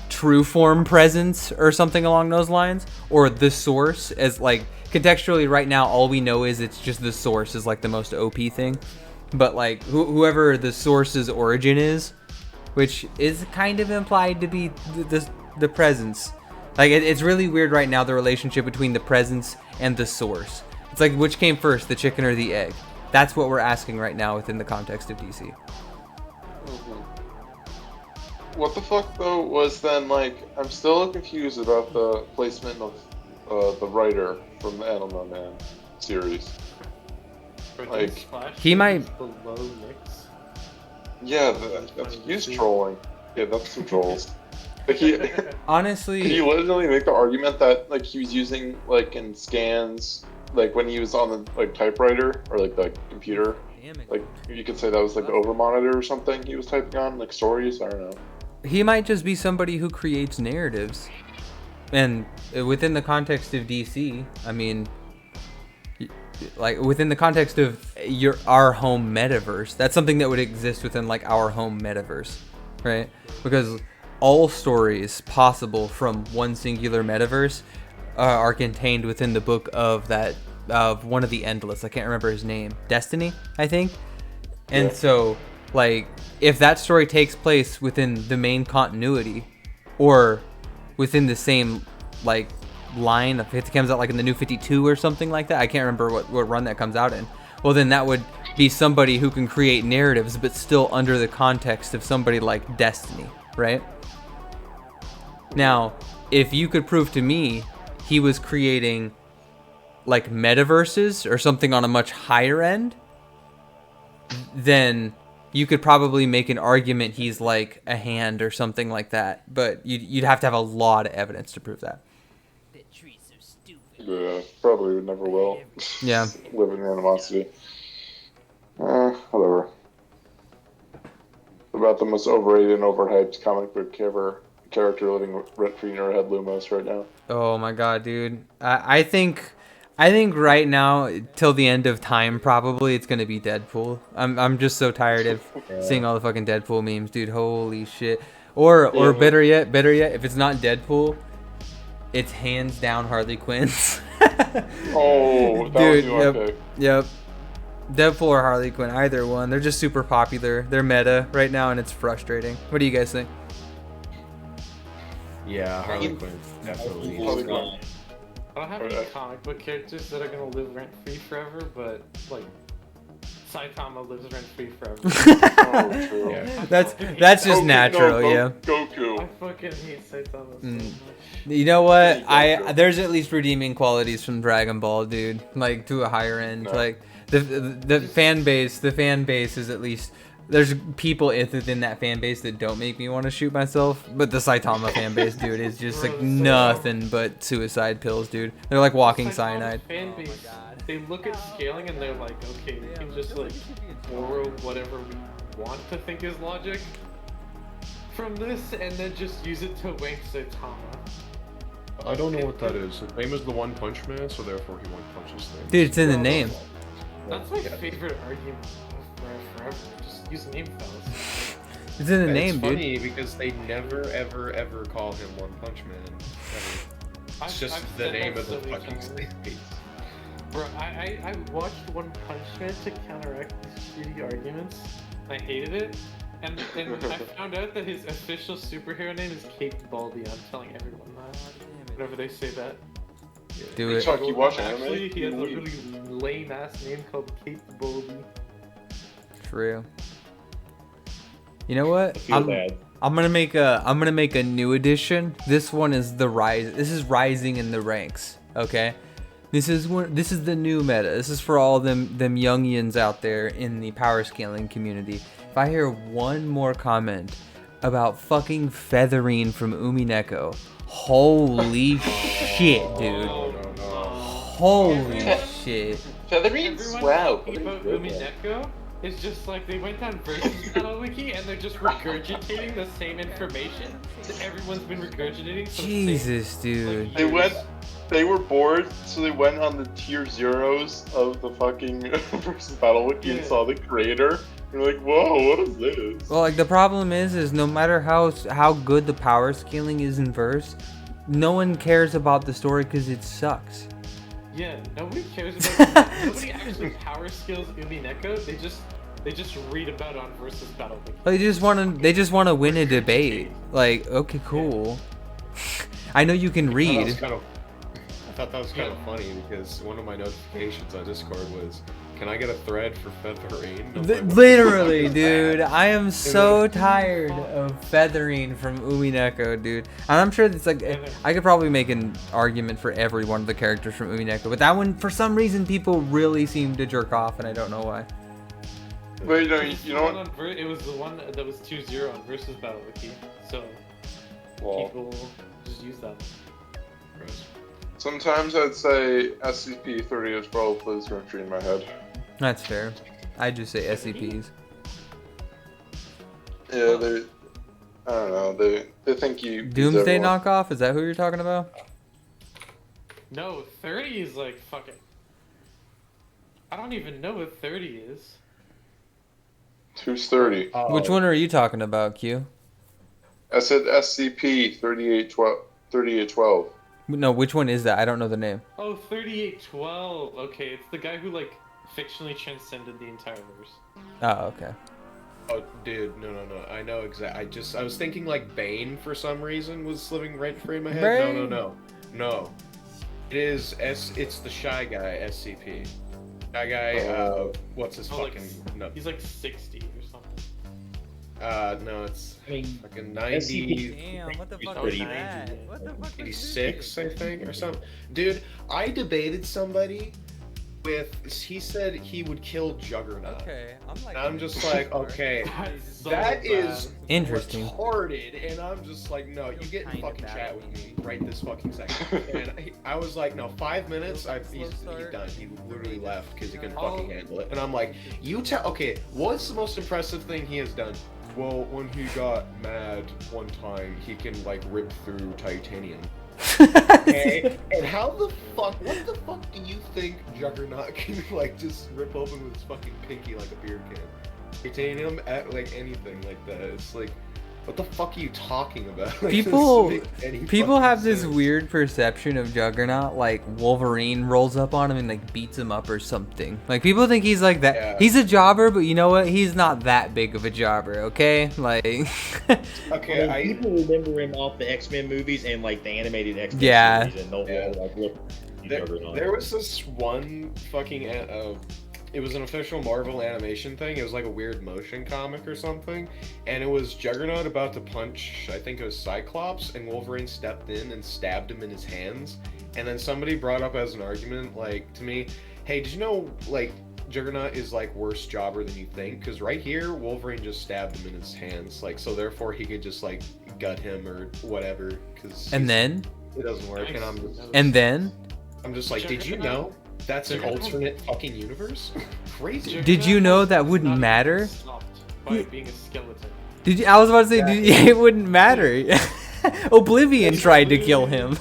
true form Presence or something along those lines, or the source as like contextually right now all we know is it's just the source is like the most OP thing, but like whoever the source's origin is, which is kind of implied to be the Presence, like it's really weird right now, the relationship between the Presence and the source. It's like which came first, the chicken or the egg? That's what we're asking right now within the context of DC.
What the fuck though was then like? I'm still confused about the placement of the writer from the Animal Man series. Like
he might.
Below Nyx.
Yeah, he's trolling. Yeah, that's some trolls. Like he
honestly,
can you literally make the argument that like he was using like in scans, like when he was on the like typewriter or like the computer, like you could say that was like the over monitor or something he was typing on, like stories. I don't know.
He might just be somebody who creates narratives, and within the context of DC, I mean, like within the context of our home metaverse, that's something that would exist within like our home metaverse, right? Because all stories possible from one singular metaverse are contained within the book of one of the Endless. I can't remember his name. Destiny, I think. And so, like, if that story takes place within the main continuity, or within the same like line, if it comes out like in the New 52 or something like that, I can't remember what run that comes out in. Well, then that would be somebody who can create narratives, but still under the context of somebody like Destiny, right? Now, if you could prove to me he was creating like metaverses or something on a much higher end, then you could probably make an argument he's like a hand or something like that. But you'd have to have a lot of evidence to prove that.
Yeah, probably never will.
Yeah.
Live in animosity. Whatever. About the most overrated and overhyped comic book character living rent-free in your head, Lumos, right now.
Oh my god, dude. I think right now, till the end of time, probably it's gonna be Deadpool. I'm just so tired of seeing all the fucking Deadpool memes, dude. Holy shit. Or better yet, if it's not Deadpool, it's hands down Harley Quinn.
Oh, that
dude,
was your pick.
Yep. Deadpool or Harley Quinn, either one. They're just super popular. They're meta right now, and it's frustrating. What do you guys think?
Yeah, Harley Quinn definitely.
Harley Quinn.
I don't have any comic book characters that are gonna live rent free forever, but like Saitama lives rent free forever.
Oh, true.
Yeah.
That's just
Goku,
natural,
no,
yeah.
Goku.
I fucking hate Saitama so much.
You know what?
Goku.
There's at least redeeming qualities from Dragon Ball, dude. Like to a higher end.
No.
Like the fan base is at least there's people within that fan base that don't make me want to shoot myself, but the Saitama fan base, dude, is just like nothing but suicide pills, dude. They're like walking
Saitama's
cyanide.
Fan base, they look at scaling and they're like, okay, we can just like borrow whatever we want to think is logic from this, and then just use it to wank Saitama.
I don't know what that is. His name is the One Punch Man, so therefore he one punches things.
Dude, it's in the name.
That's my favorite argument forever. Just use name fallacy.
It's in the name,
it's
dude.
funny because they never, ever call him One Punch Man. Ever. It's just
I've
the
said
name
that
of the
so many
fucking
times.
series.
Bro, I watched One Punch Man to counteract these shitty arguments. I hated it. And I found out that his official superhero name is Cape Baldy. I'm telling everyone that. Whenever they say that.
Do
Hey,
it.
Chuck, you watch anime?
Actually, he has a
You
really lame ass name called Cape Baldy.
True. You know what?
I feel bad.
I'm gonna make a new edition. This one is the rise. This is rising in the ranks. Okay. This is the new meta. This is for all them youngians out there in the power scaling community. If I hear one more comment about fucking feathering from Umineko, holy shit, dude. Holy shit.
Feathering?
Everyone
Wow.
talking about Umineko is just like they went on Versus Battle Wiki and they're just regurgitating the same information that everyone's been regurgitating. For
Jesus, dude.
They were bored, so they went on the tier zeros of the fucking versus Battle Wiki and saw the creator. You're like, whoa, what is this?
Well, like the problem is no matter how good the power scaling is in verse, no one cares about the story because it sucks.
Yeah, nobody cares about nobody actually power skills Umineko. They just read about it on Versus Battle Wiki.
They just want to win a debate. Like, okay, cool. I know you can read.
I thought that was kind of funny because one of my notifications on Discord was, "Can I get a thread for feathering?" I'm like,
Literally, dude. I am so tired of feathering from Umineko, dude. And I'm sure it's like I could probably make an argument for every one of the characters from Umineko, but that one, for some reason, people really seem to jerk off, and I don't know why.
But you know what?
It was the one that was 2-0 on Versus Battle Wiki, so people just use that.
Sometimes I'd say SCP-3012 lives rent-free in my head.
That's fair. I just say SCPs.
Yeah, I don't know, they think you...
Doomsday knockoff? Is that who you're talking about?
No, 30 is like fucking... I don't even know what 30 is.
Who's 30?
Which one are you talking about, Q?
I said SCP-3812.
No, which one is that? I don't know the name.
Oh, 3812. Okay, it's the guy who like fictionally transcended the entire verse.
Oh, okay.
Oh, dude, no. I know exactly. I was thinking like Bane for some reason was living rent free in my head.
Bane?
No. It's the Shy Guy SCP. Shy Guy. What's his fucking? No.
He's like 60 or something.
No, it's fucking 90.
Damn, what the fuck
is
is
that?
that? What the fuck is
86, I think, or something. Dude, I debated somebody he said he would kill Juggernaut.
Okay,
And I'm just like, okay,
So
that is
interesting.
retarded, and I'm just like, no, you get in fucking chat with me right this fucking second. And I was like, no, 5 minutes, he's done. He literally left because he couldn't fucking handle it. And I'm like, okay, what's the most impressive thing he has done? Well, when he got mad one time, he can like rip through titanium. Okay, and what the fuck do you think Juggernaut can like just rip open with his fucking pinky like a beer can? Titanium at like anything like that. It's like, what the fuck are you talking about? Like,
people have this weird perception of Juggernaut, like Wolverine rolls up on him and like beats him up or something. Like people think he's like that.
Yeah.
He's a jobber, but you know what? He's not that big of a jobber, okay? Like
okay,
People remember him off the X-Men movies and like the animated X-Men
Yeah.
series, and they'll like look.
there was this one fucking it was an official Marvel animation thing. It was like a weird motion comic or something, and it was Juggernaut about to punch, I think it was Cyclops, and Wolverine stepped in and stabbed him in his hands. And then somebody brought up as an argument, like, to me, hey, did you know, like, Juggernaut is, like, worse jobber than you think? Because right here, Wolverine just stabbed him in his hands, like, so therefore he could just, like, gut him or whatever.
And then?
It doesn't work, and I'm just like, did you know that's an alternate fucking universe? Crazy.
Did you know that wouldn't matter?
By being a skeleton.
Did you? I was about to say, it wouldn't matter. Oblivion tried to kill him.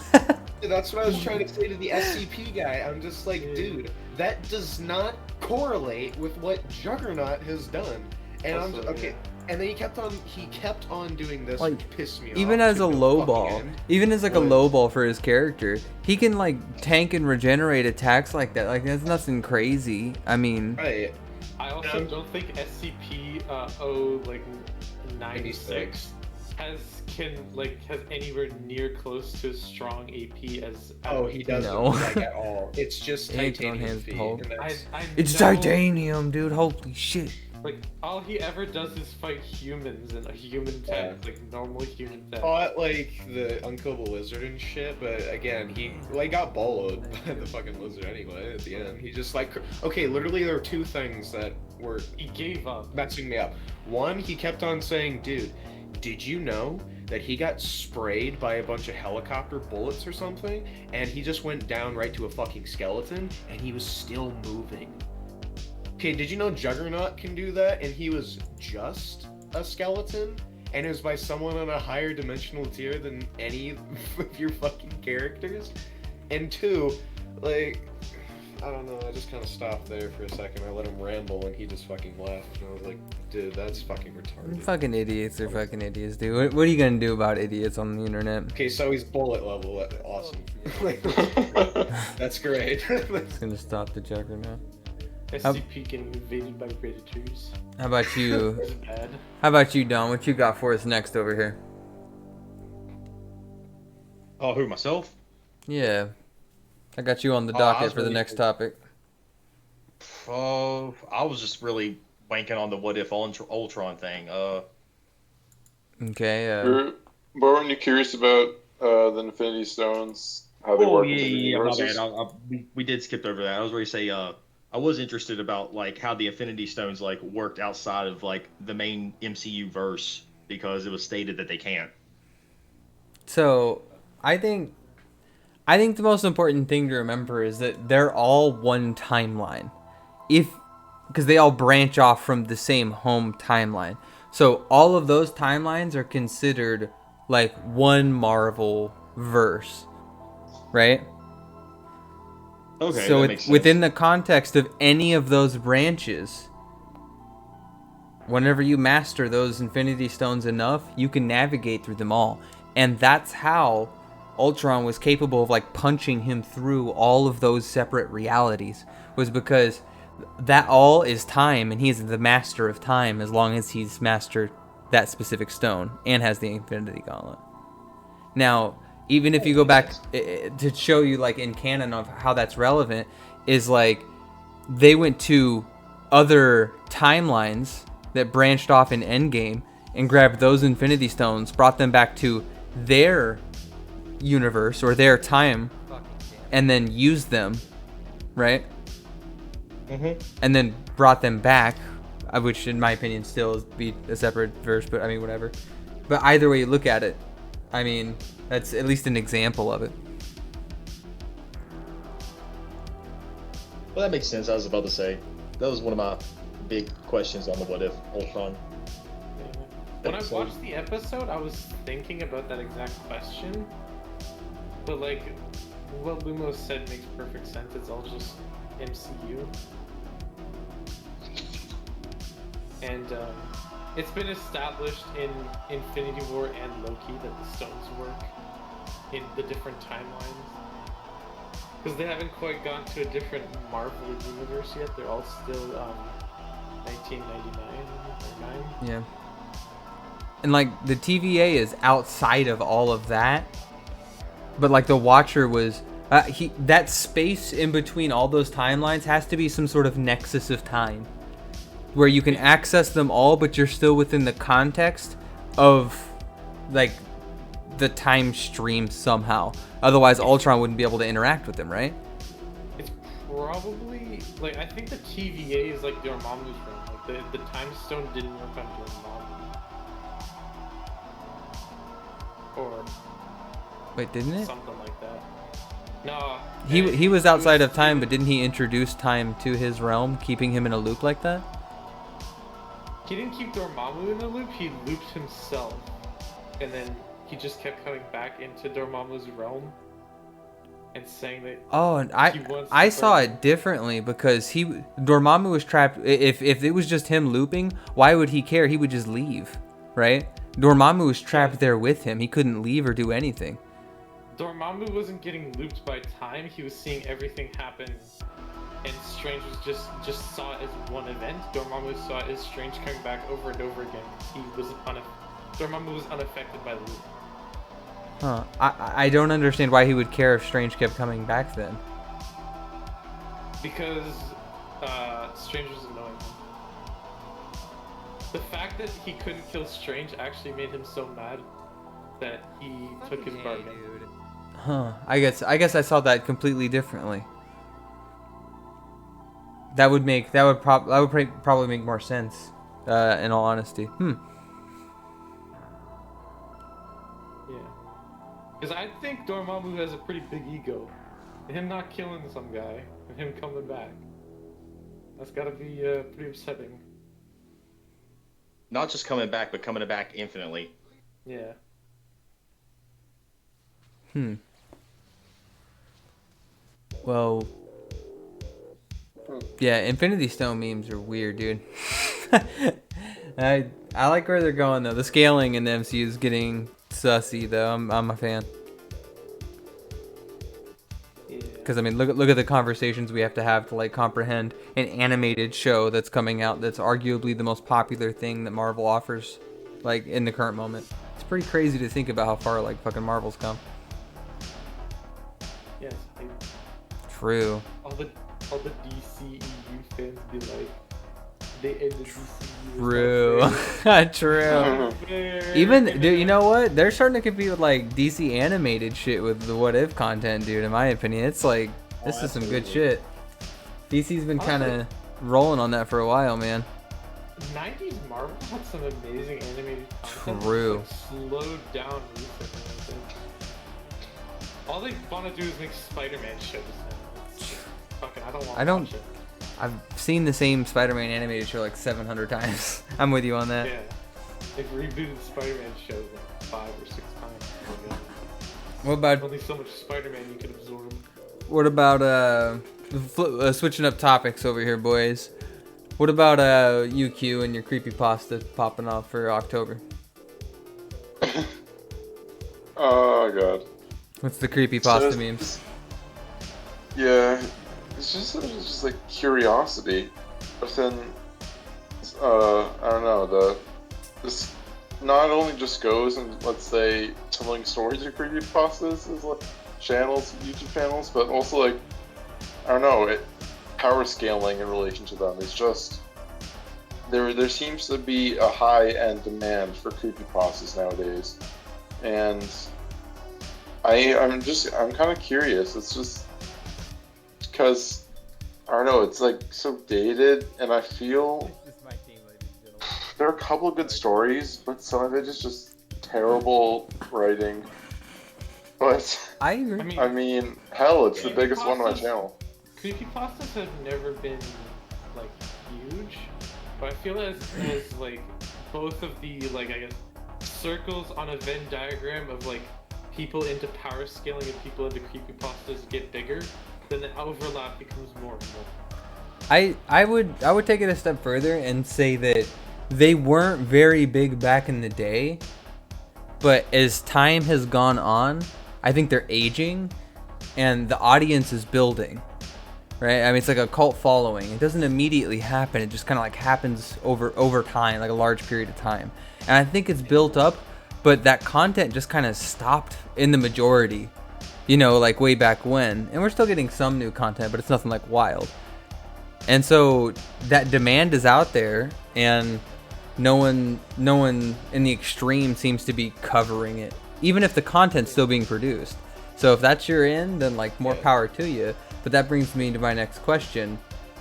That's what I was trying to say to the SCP guy. I'm just like, dude, that does not correlate with what Juggernaut has done. And I'm just, okay. And then he kept on doing this,
like,
which pissed me off.
Even as a low ball, even as like a low ball for his character, he can like tank and regenerate attacks like that. Like that's nothing crazy. I mean,
right.
I also don't think SCP 96 has anywhere near close to as strong AP as.
Oh, he doesn't like at all. It's just titanium feet.
It's titanium, dude. Holy shit.
Like, all he ever does is fight humans and a human tank, like normal human tank.
Fought like the unkillable lizard and shit, but again, he like got boloed by the fucking lizard anyway at the end. He just like, okay, literally there were two things that were
he gave up
messing me up. One, he kept on saying, dude, did you know that he got sprayed by a bunch of helicopter bullets or something? And he just went down right to a fucking skeleton and he was still moving. Okay, did you know Juggernaut can do that? And he was just a skeleton? And it was by someone on a higher dimensional tier than any of your fucking characters? And two, like, I don't know, I just kind of stopped there for a second. I let him ramble and he just fucking laughed. And I was like, dude, that's fucking retarded.
Fucking idiots are fucking idiots, dude. What are you gonna do about idiots on the internet?
Okay, so he's bullet level. Awesome. That's great.
It's gonna stop the Juggernaut.
SCP getting invaded by predators.
How about you? How about you, Don? What you got for us next over here?
Oh, who, myself?
Yeah. I got you on the docket for the next topic.
I was just really wanking on the what if Ultron thing.
Okay.
Weren't you curious about the Infinity Stones? How they work?
Yeah, my bad. We did skip over that. I was ready to say, I was interested about like how the Infinity Stones like worked outside of like the main MCU verse because it was stated that they can't.
So, I think the most important thing to remember is that they're all one timeline. Because they all branch off from the same home timeline. So all of those timelines are considered like one Marvel verse, right?
Okay.
So
that makes sense.
within the context of any of those branches, whenever you master those Infinity Stones enough, you can navigate through them all. And that's how Ultron was capable of like punching him through all of those separate realities, was because that all is time and he is the master of time as long as he's mastered that specific stone and has the Infinity Gauntlet. Now, even if you go back to show you like in canon of how that's relevant, is like they went to other timelines that branched off in Endgame and grabbed those Infinity Stones, brought them back to their universe or their time, and then used them, right? And then brought them back, which in my opinion still be a separate verse, but I mean whatever. But either way you look at it, I mean that's at least an example of it.
Well, that makes sense. I was about to say that was one of my big questions on the what if Ultron.
When I watched the episode, I was thinking about that exact question. But like, what Lumos said makes perfect sense. It's all just MCU. And it's been established in Infinity War and Loki that the stones work in the different timelines. Because they haven't quite gone to a different Marvel universe yet. They're all still 1999 or 9.
Yeah. And like the TVA is outside of all of that. But like the Watcher was That space in between all those timelines has to be some sort of nexus of time, where you can access them all, but you're still within the context of, like, the time stream somehow. Otherwise, Ultron wouldn't be able to interact with them, right?
It's probably like I think the TVA is like Dormammu's realm. Like the time stone didn't work on Dormammu. Or
Wait, didn't it?
something like that. No.
He was outside of time, but didn't he introduce time to his realm, keeping him in a loop like that?
He didn't keep Dormammu in a loop. He looped himself, and then he just kept coming back into Dormammu's realm and saying that.
Oh, and I saw it differently, because Dormammu was trapped. If it was just him looping, why would he care? He would just leave, right? Dormammu was trapped there with him. He couldn't leave or do anything.
Dormammu wasn't getting looped by time. He was seeing everything happen, and Strange was just saw it as one event. Dormammu saw it as Strange coming back over and over again. Dormammu was unaffected by the loop.
Huh. I don't understand why he would care if Strange kept coming back then.
Because Strange was annoying him. The fact that he couldn't kill Strange actually made him so mad that he took his bargain.
Huh. I guess I saw that completely differently. That would probably make more sense, in all honesty.
Yeah. Because I think Dormammu has a pretty big ego. And him not killing some guy, and him coming back. That's gotta be pretty upsetting.
Not just coming back, but coming back infinitely.
Yeah.
Well, yeah, Infinity Stone memes are weird, dude. I like where they're going though. The scaling in the MCU is getting sussy though. I'm a fan. Because I mean, look at the conversations we have to like comprehend an animated show that's coming out that's arguably the most popular thing that Marvel offers, like in the current moment. It's pretty crazy to think about how far like fucking Marvel's come.
Yes.
True.
All the DCEU fans be like, they end the DCEU.
True. Even, dude, you know what? They're starting to compete with like DC animated shit with the What If content, dude. In my opinion, it's like this is some good shit. DC's been kind of rolling on that for a while, man.
90s Marvel had some amazing animated content.
True.
Like, slowed down recently, I think. All they want to do is make Spider-Man shows now. Fucking, I don't want to watch it.
I've seen the same Spider-Man animated show like 700 times. I'm with you on that.
Yeah. They've rebooted Spider-Man shows like 5 or 6 times.
What about...
There's only so much Spider-Man you can absorb.
What about, switching up topics over here, boys. What about, UQ and your Creepypasta popping off for October?
Oh, God.
What's the Creepypasta memes?
Yeah, it's just like curiosity. But then, I don't know, this not only just goes and, let's say, telling stories of creepypastas as like channels, YouTube channels, but also like, I don't know, power scaling in relation to them. It's just, there seems to be a high-end demand for creepypastas nowadays. And I'm kind of curious. It's just because, I don't know, it's like so dated, and I feel there are a couple of good stories, but some of it is just terrible writing. But
I agree.
I mean, hell, it's the biggest one on my channel.
Creepypastas have never been like huge, but I feel as like both of the like I guess circles on a Venn diagram of like people into power scaling and people into creepypastas get bigger, then the overlap becomes more and more.
I would take it a step further and say that they weren't very big back in the day, but as time has gone on, I think they're aging and the audience is building, right? I mean, it's like a cult following. It doesn't immediately happen. It just kind of like happens over time, like a large period of time. And I think it's built up, but that content just kind of stopped in the majority. you know, like way back when. And we're still getting some new content, but it's nothing like wild. And so that demand is out there, and no one in the extreme seems to be covering it, even if the content's still being produced. So if that's your end, then like more power to you. But that brings me to my next question.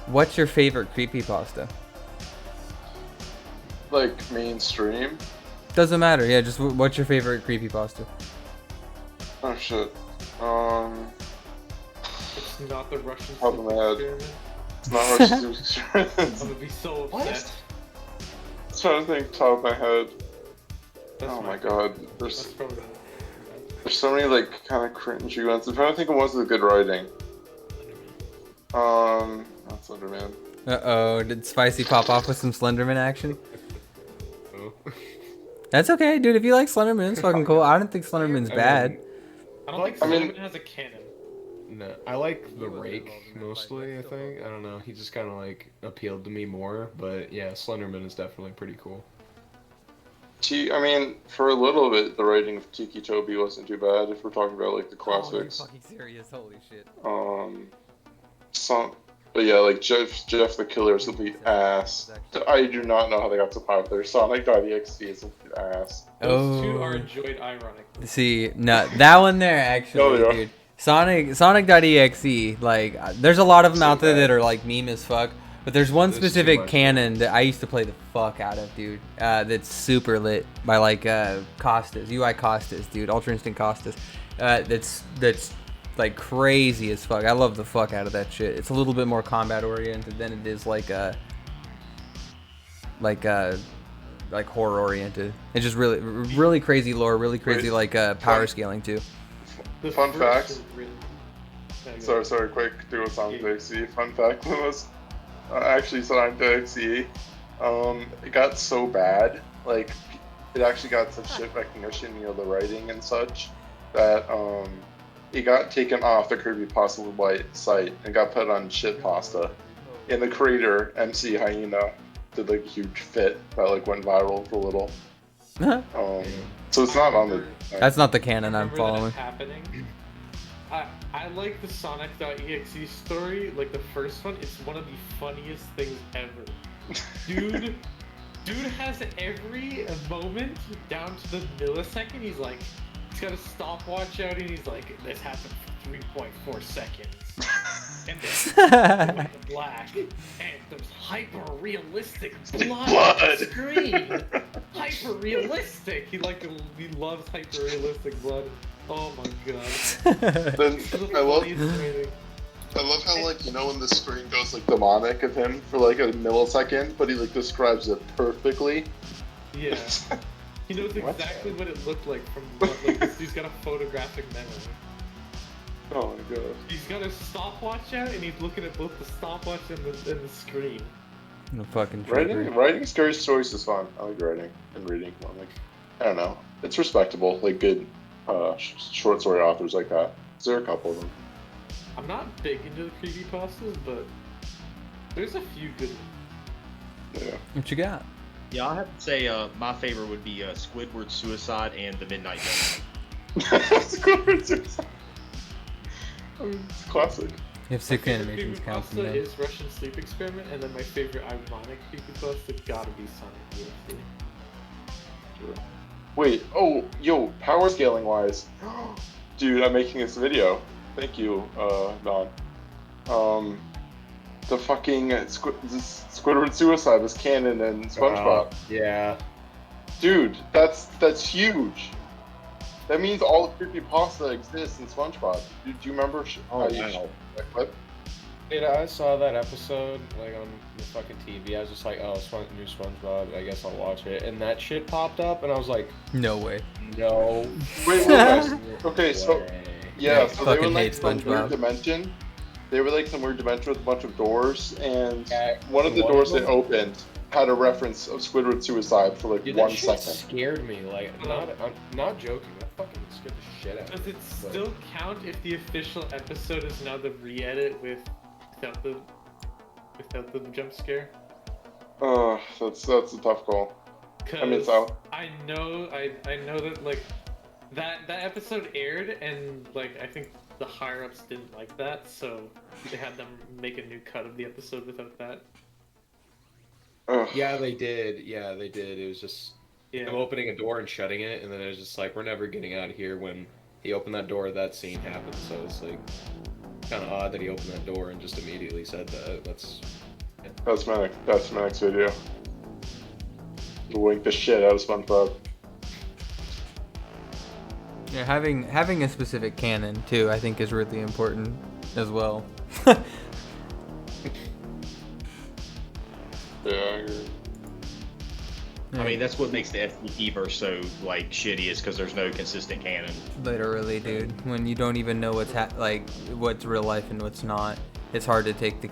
What's your favorite creepypasta?
Like mainstream?
Doesn't matter. Yeah, just what's your favorite creepypasta?
Oh shit.
It's not the Russian
Top of
sleep
my head.
experiment.
It's not Russian Experiment.
I'm gonna be so upset.
I'm trying to think top of my head.
That's
Oh my
favorite.
god.
That's probably
There's so many like kind of cringy ones. I'm trying to think of ones with good writing. Not Slenderman.
Uh-oh, did Spicy pop off with some Slenderman action?
Oh.
That's okay, dude. If you like Slenderman, it's fucking cool. I don't think Slenderman's bad.
I don't think
I mean-
Slenderman has a cannon.
No, I like the Rake mostly. I think I don't know. He just kind of like appealed to me more, but yeah, Slenderman is definitely pretty cool.
I mean, for a little bit, the writing of Tiki Toby wasn't too bad. If we're talking about like the classics.
Oh, you fucking serious? Holy shit.
Some, but yeah, like Jeff the Killer is complete ass. I do not know how they got so popular. Sonic.exe is a complete ass.
Those two are enjoyed ironically.
See, no, that one there actually,
Oh, yeah.
dude. Sonic.exe, like, there's a lot of them out there that are like meme as fuck, but there's one
There's too
specific
much.
canon that I used to play the fuck out of, dude. That's super lit by like Costas, UI Costas, dude, Ultra Instinct Costas. That's like crazy as fuck. I love the fuck out of that shit. It's a little bit more combat oriented than it is like horror oriented. It's just really crazy lore, really crazy like power scaling too.
The
Fun
first
facts.
is really- Yeah, go
Sorry, quick, do a Sonic.exe. Fun fact was, actually Sonic.exe, it got so bad, like, it actually got such shit recognition, you know, the writing and such, that, it got taken off the Creepypasta White site and got put on Shitpasta. And the creator, MC Hyena, did like a huge fit that like went viral for a little. So it's not on the.
That's not the canon I'm
Remember
following.
that happening? I like the Sonic.exe story, like the first one. It's one of the funniest things ever. Dude has every moment down to the millisecond. He's got a stopwatch out and he's like, this happened for 3.4 seconds. And then went black. And there's hyper realistic blood on the screen. Hyper realistic. He loves hyper realistic blood. Oh my god.
Then
It's the
I love
funniest thing.
how like, you know, when the screen goes like demonic of him for like a millisecond, but he like describes it perfectly.
Yeah. He knows exactly what it looked like from like he's got a photographic memory.
Oh my god.
He's got a stopwatch out and he's looking at both the stopwatch and the screen.
The fucking trigger.
Writing scary stories is fun. I like writing and reading. I'm like, I don't know. It's respectable. Like good short story authors like that. There are a couple of them.
I'm not big into the creepypastas, but there's a few good ones.
Yeah.
What you got?
Yeah, I have to say my favorite would be Squidward Suicide and The Midnight Gun.
Squidward Suicide. I mean, it's classic.
If sick animations count from
Creepypasta
them.
is Russian Sleep Experiment, and then my favorite ironic creepypasta gotta be Sonic UFC.
Wait, oh, yo, power scaling wise. Dude, I'm making this video. Thank you, Don. The fucking Squidward Suicide was canon and SpongeBob.
Yeah.
Dude, that's huge. That means all the creepypasta exists in SpongeBob. Do you remember
Oh,
how you
wow.
that clip?
Yeah, I saw that episode like on the fucking TV. I was just like, oh, new SpongeBob. I guess I'll watch it. And that shit popped up, and I was like,
No way.
no.
Wait, guys. Okay, so
way.
yeah, so they were
Fucking
like
hate
some
SpongeBob.
weird dimension. They were like some weird dimension with a bunch of doors, and
Yeah,
one of the
one
doors
of
they
them-
opened had a reference of Squidward Suicide for like
Dude,
1
that shit
second.
scared me. Like, I'm not joking. That fucking scared the shit out of
Does
me.
it
But-
still count if the official episode is now the re-edit without the jump scare?
That's a tough call. I mean, it's out.
I know that like that episode aired, and like I think the higher ups didn't like that, so they had them make a new cut of the episode without that.
Ugh.
Yeah, they did. Yeah, they did. It was just
Yeah.
him opening a door and shutting it, and then it was just like, we're never getting out of here. When he opened that door, that scene happened. So it's like kind of odd that he opened that door and just immediately said that.
That's Manic's video. Wink the shit out of SpongeBob.
Yeah, having a specific canon too, I think, is really important as well.
Yeah, I agree.
I mean, that's what makes the FTP verse so like shitty, is because there's no consistent canon.
Literally, dude. When you don't even know what's real life and what's not, it's hard to take the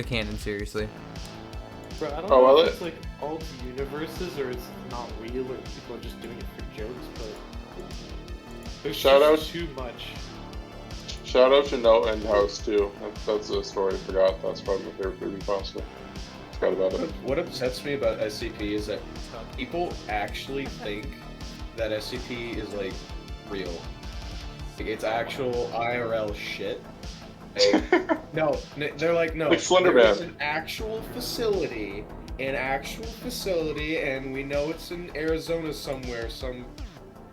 canon seriously.
Bro, I don't
Oh,
know
well,
if it's like all universes or it's not real or people are just doing it for jokes, but there's
Shout out-
too much.
Shout out to No End House too. That's a story I forgot. That's probably my favorite creepypasta. Forgot about it.
What upsets me about SCP is that people actually think that SCP is like real. Like, it's actual IRL shit. Like, no, they're like, no.
Like Slender
there's
Man.
an actual facility, and we know it's in Arizona somewhere,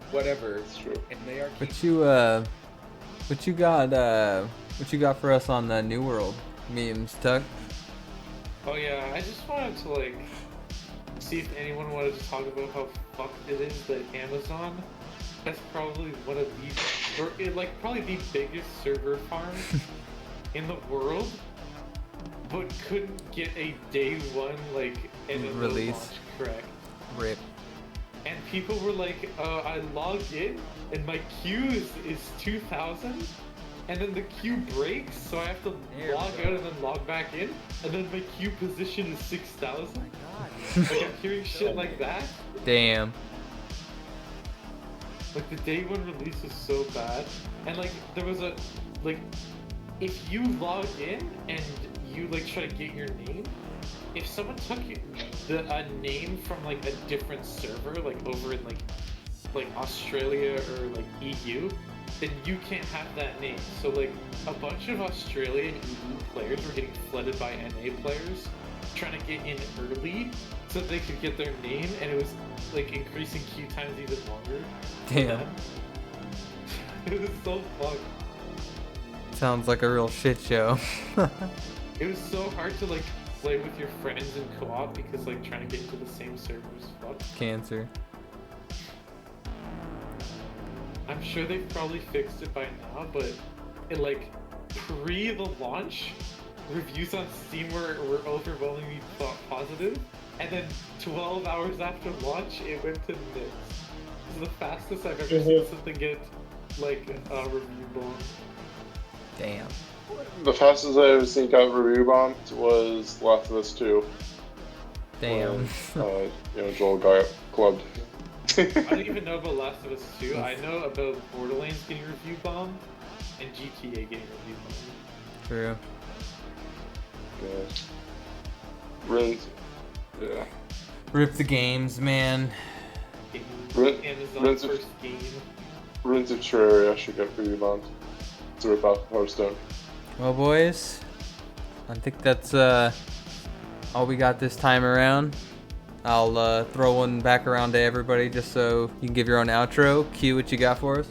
whatever.
That's true.
And they are.
What you got for us on the New World memes, Tuck?
Oh yeah, I just wanted to like see if anyone wanted to talk about how fucked it is that Amazon has probably one of the, or like probably the biggest server farm in the world, but couldn't get a day one like MMO
Release.
launch correct.
Rip.
And people were like, I logged in and my queue is 2,000, and then the queue breaks, so I have to log out and then log back in, and then my queue position is 6,000. Like, I'm hearing shit like that.
Damn.
Like, the day one release is so bad. And like, there was a, like, if you log in and you like try to get your name, if someone took a name from like a different server, like over in like Australia or like EU, then you can't have that name. So like a bunch of Australian EU players were getting flooded by NA players trying to get in early so they could get their name, and it was like increasing queue times even longer.
Damn.
It was so fucked.
Sounds like a real shit show.
It was so hard to like play with your friends in co-op because like trying to get into the same servers. Fuck.
Cancer.
I'm sure they've probably fixed it by now, but it like pre the launch, reviews on Steam were overwhelmingly positive, and then 12 hours after launch, it went to nix. This is the fastest I've ever seen something get like a review bomb.
Damn.
The fastest I ever seen got review bombed was Last of Us 2.
Damn.
When, Joel got clubbed.
I don't even know about Last of Us 2. I know about Borderlands getting review bombed and GTA getting review bombed.
True.
Yeah. Yeah.
Rip the games, man.
Amazon's first game.
Ruins of Terraria should get review bombed. It's a rip off of Hearthstone.
Well, boys, I think that's all we got this time around. I'll throw one back around to everybody just so you can give your own outro. Q, what you got for us?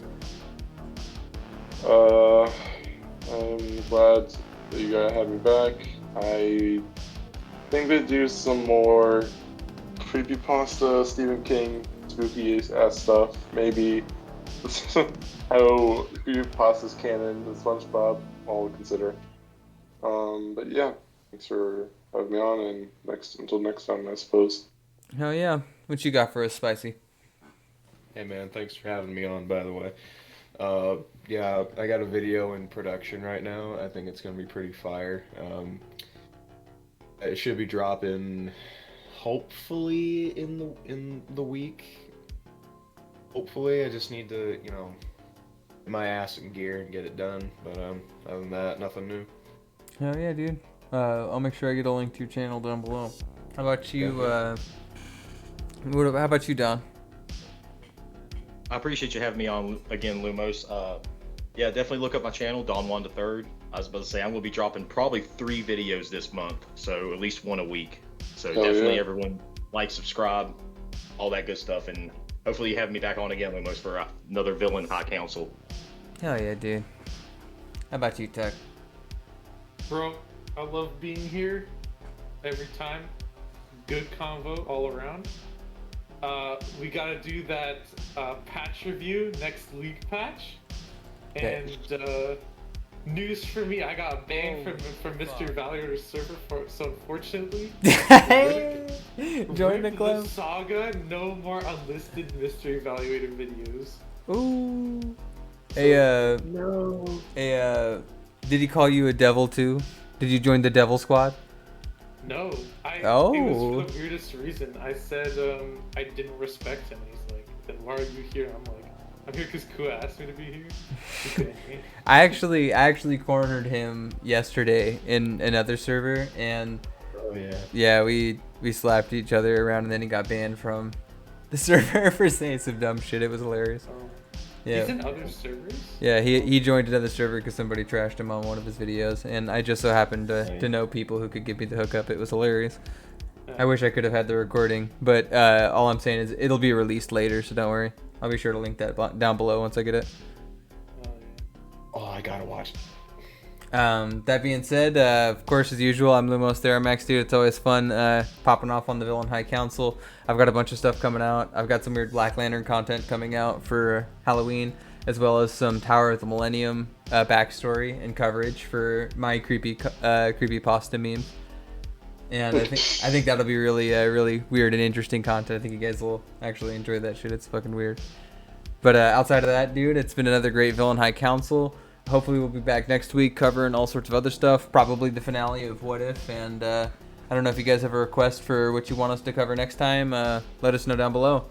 I'm glad that you guys had me back. I think they do some more creepypasta, Stephen King, spooky ass stuff. Maybe how creepypasta's canon with SpongeBob, I'll consider. But yeah, thanks for having me on, and until next time, I suppose.
Hell yeah. What you got for us, Spicy?
Hey man, thanks for having me on, by the way. Yeah, I got a video in production right now. I think it's gonna be pretty fire. It should be dropping hopefully in the week. Hopefully, I just need to, get my ass in gear and get it done. But other than that, nothing new.
Hell yeah, dude. I'll make sure I get a link to your channel down below. How about you, how about you, Don?
I appreciate you having me on again, Lumos. Yeah, definitely look up my channel, DonJuan the Third. I was about to say I'm gonna be dropping probably 3 videos this month, so at least 1 a week. So definitely everyone like, subscribe, all that good stuff, and hopefully you have me back on again, Lumos, for another Villain High Council.
Hell yeah, dude. How about you, Tuck?
Bro, I love being here every time. Good convo all around. We gotta do that patch review next week patch. And news for me, I got banned from Mr. Evaluator's server so unfortunately.
Join the club.
The saga, no more unlisted Mr. Evaluator videos.
Ooh. Hey,
no.
Hey, did he call you a devil too? Did you join the devil squad?
No. It
Oh.
was for the weirdest reason. I said I didn't respect him. He's like, then why are you here? I'm like, I'm here because Kua asked me to be here.
I actually cornered him yesterday in another server, and we slapped each other around, and then he got banned from the server for saying some dumb shit. It was hilarious. Yeah.
He's in other servers?
Yeah, he joined another server because somebody trashed him on one of his videos, and I just so happened to know people who could give me the hookup. It was hilarious. I wish I could have had the recording, but all I'm saying is it'll be released later, so don't worry. I'll be sure to link that down below once I get it.
Oh, I gotta watch.
That being said, of course, as usual, I'm Lumos Theramax, dude. It's always fun popping off on the Villain High Council. I've got a bunch of stuff coming out. I've got some weird Black Lantern content coming out for Halloween, as well as some Tower of the Millennium backstory and coverage for my creepypasta memes. And I think that'll be really weird and interesting content. I think you guys will actually enjoy that shit. It's fucking weird. But outside of that, dude, it's been another great Villain High Council. Hopefully we'll be back next week covering all sorts of other stuff. Probably the finale of What If. And I don't know if you guys have a request for what you want us to cover next time. Let us know down below.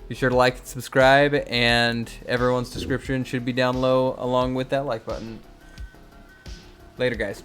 Be sure to like and subscribe. And everyone's description should be down low along with that like button. Later, guys.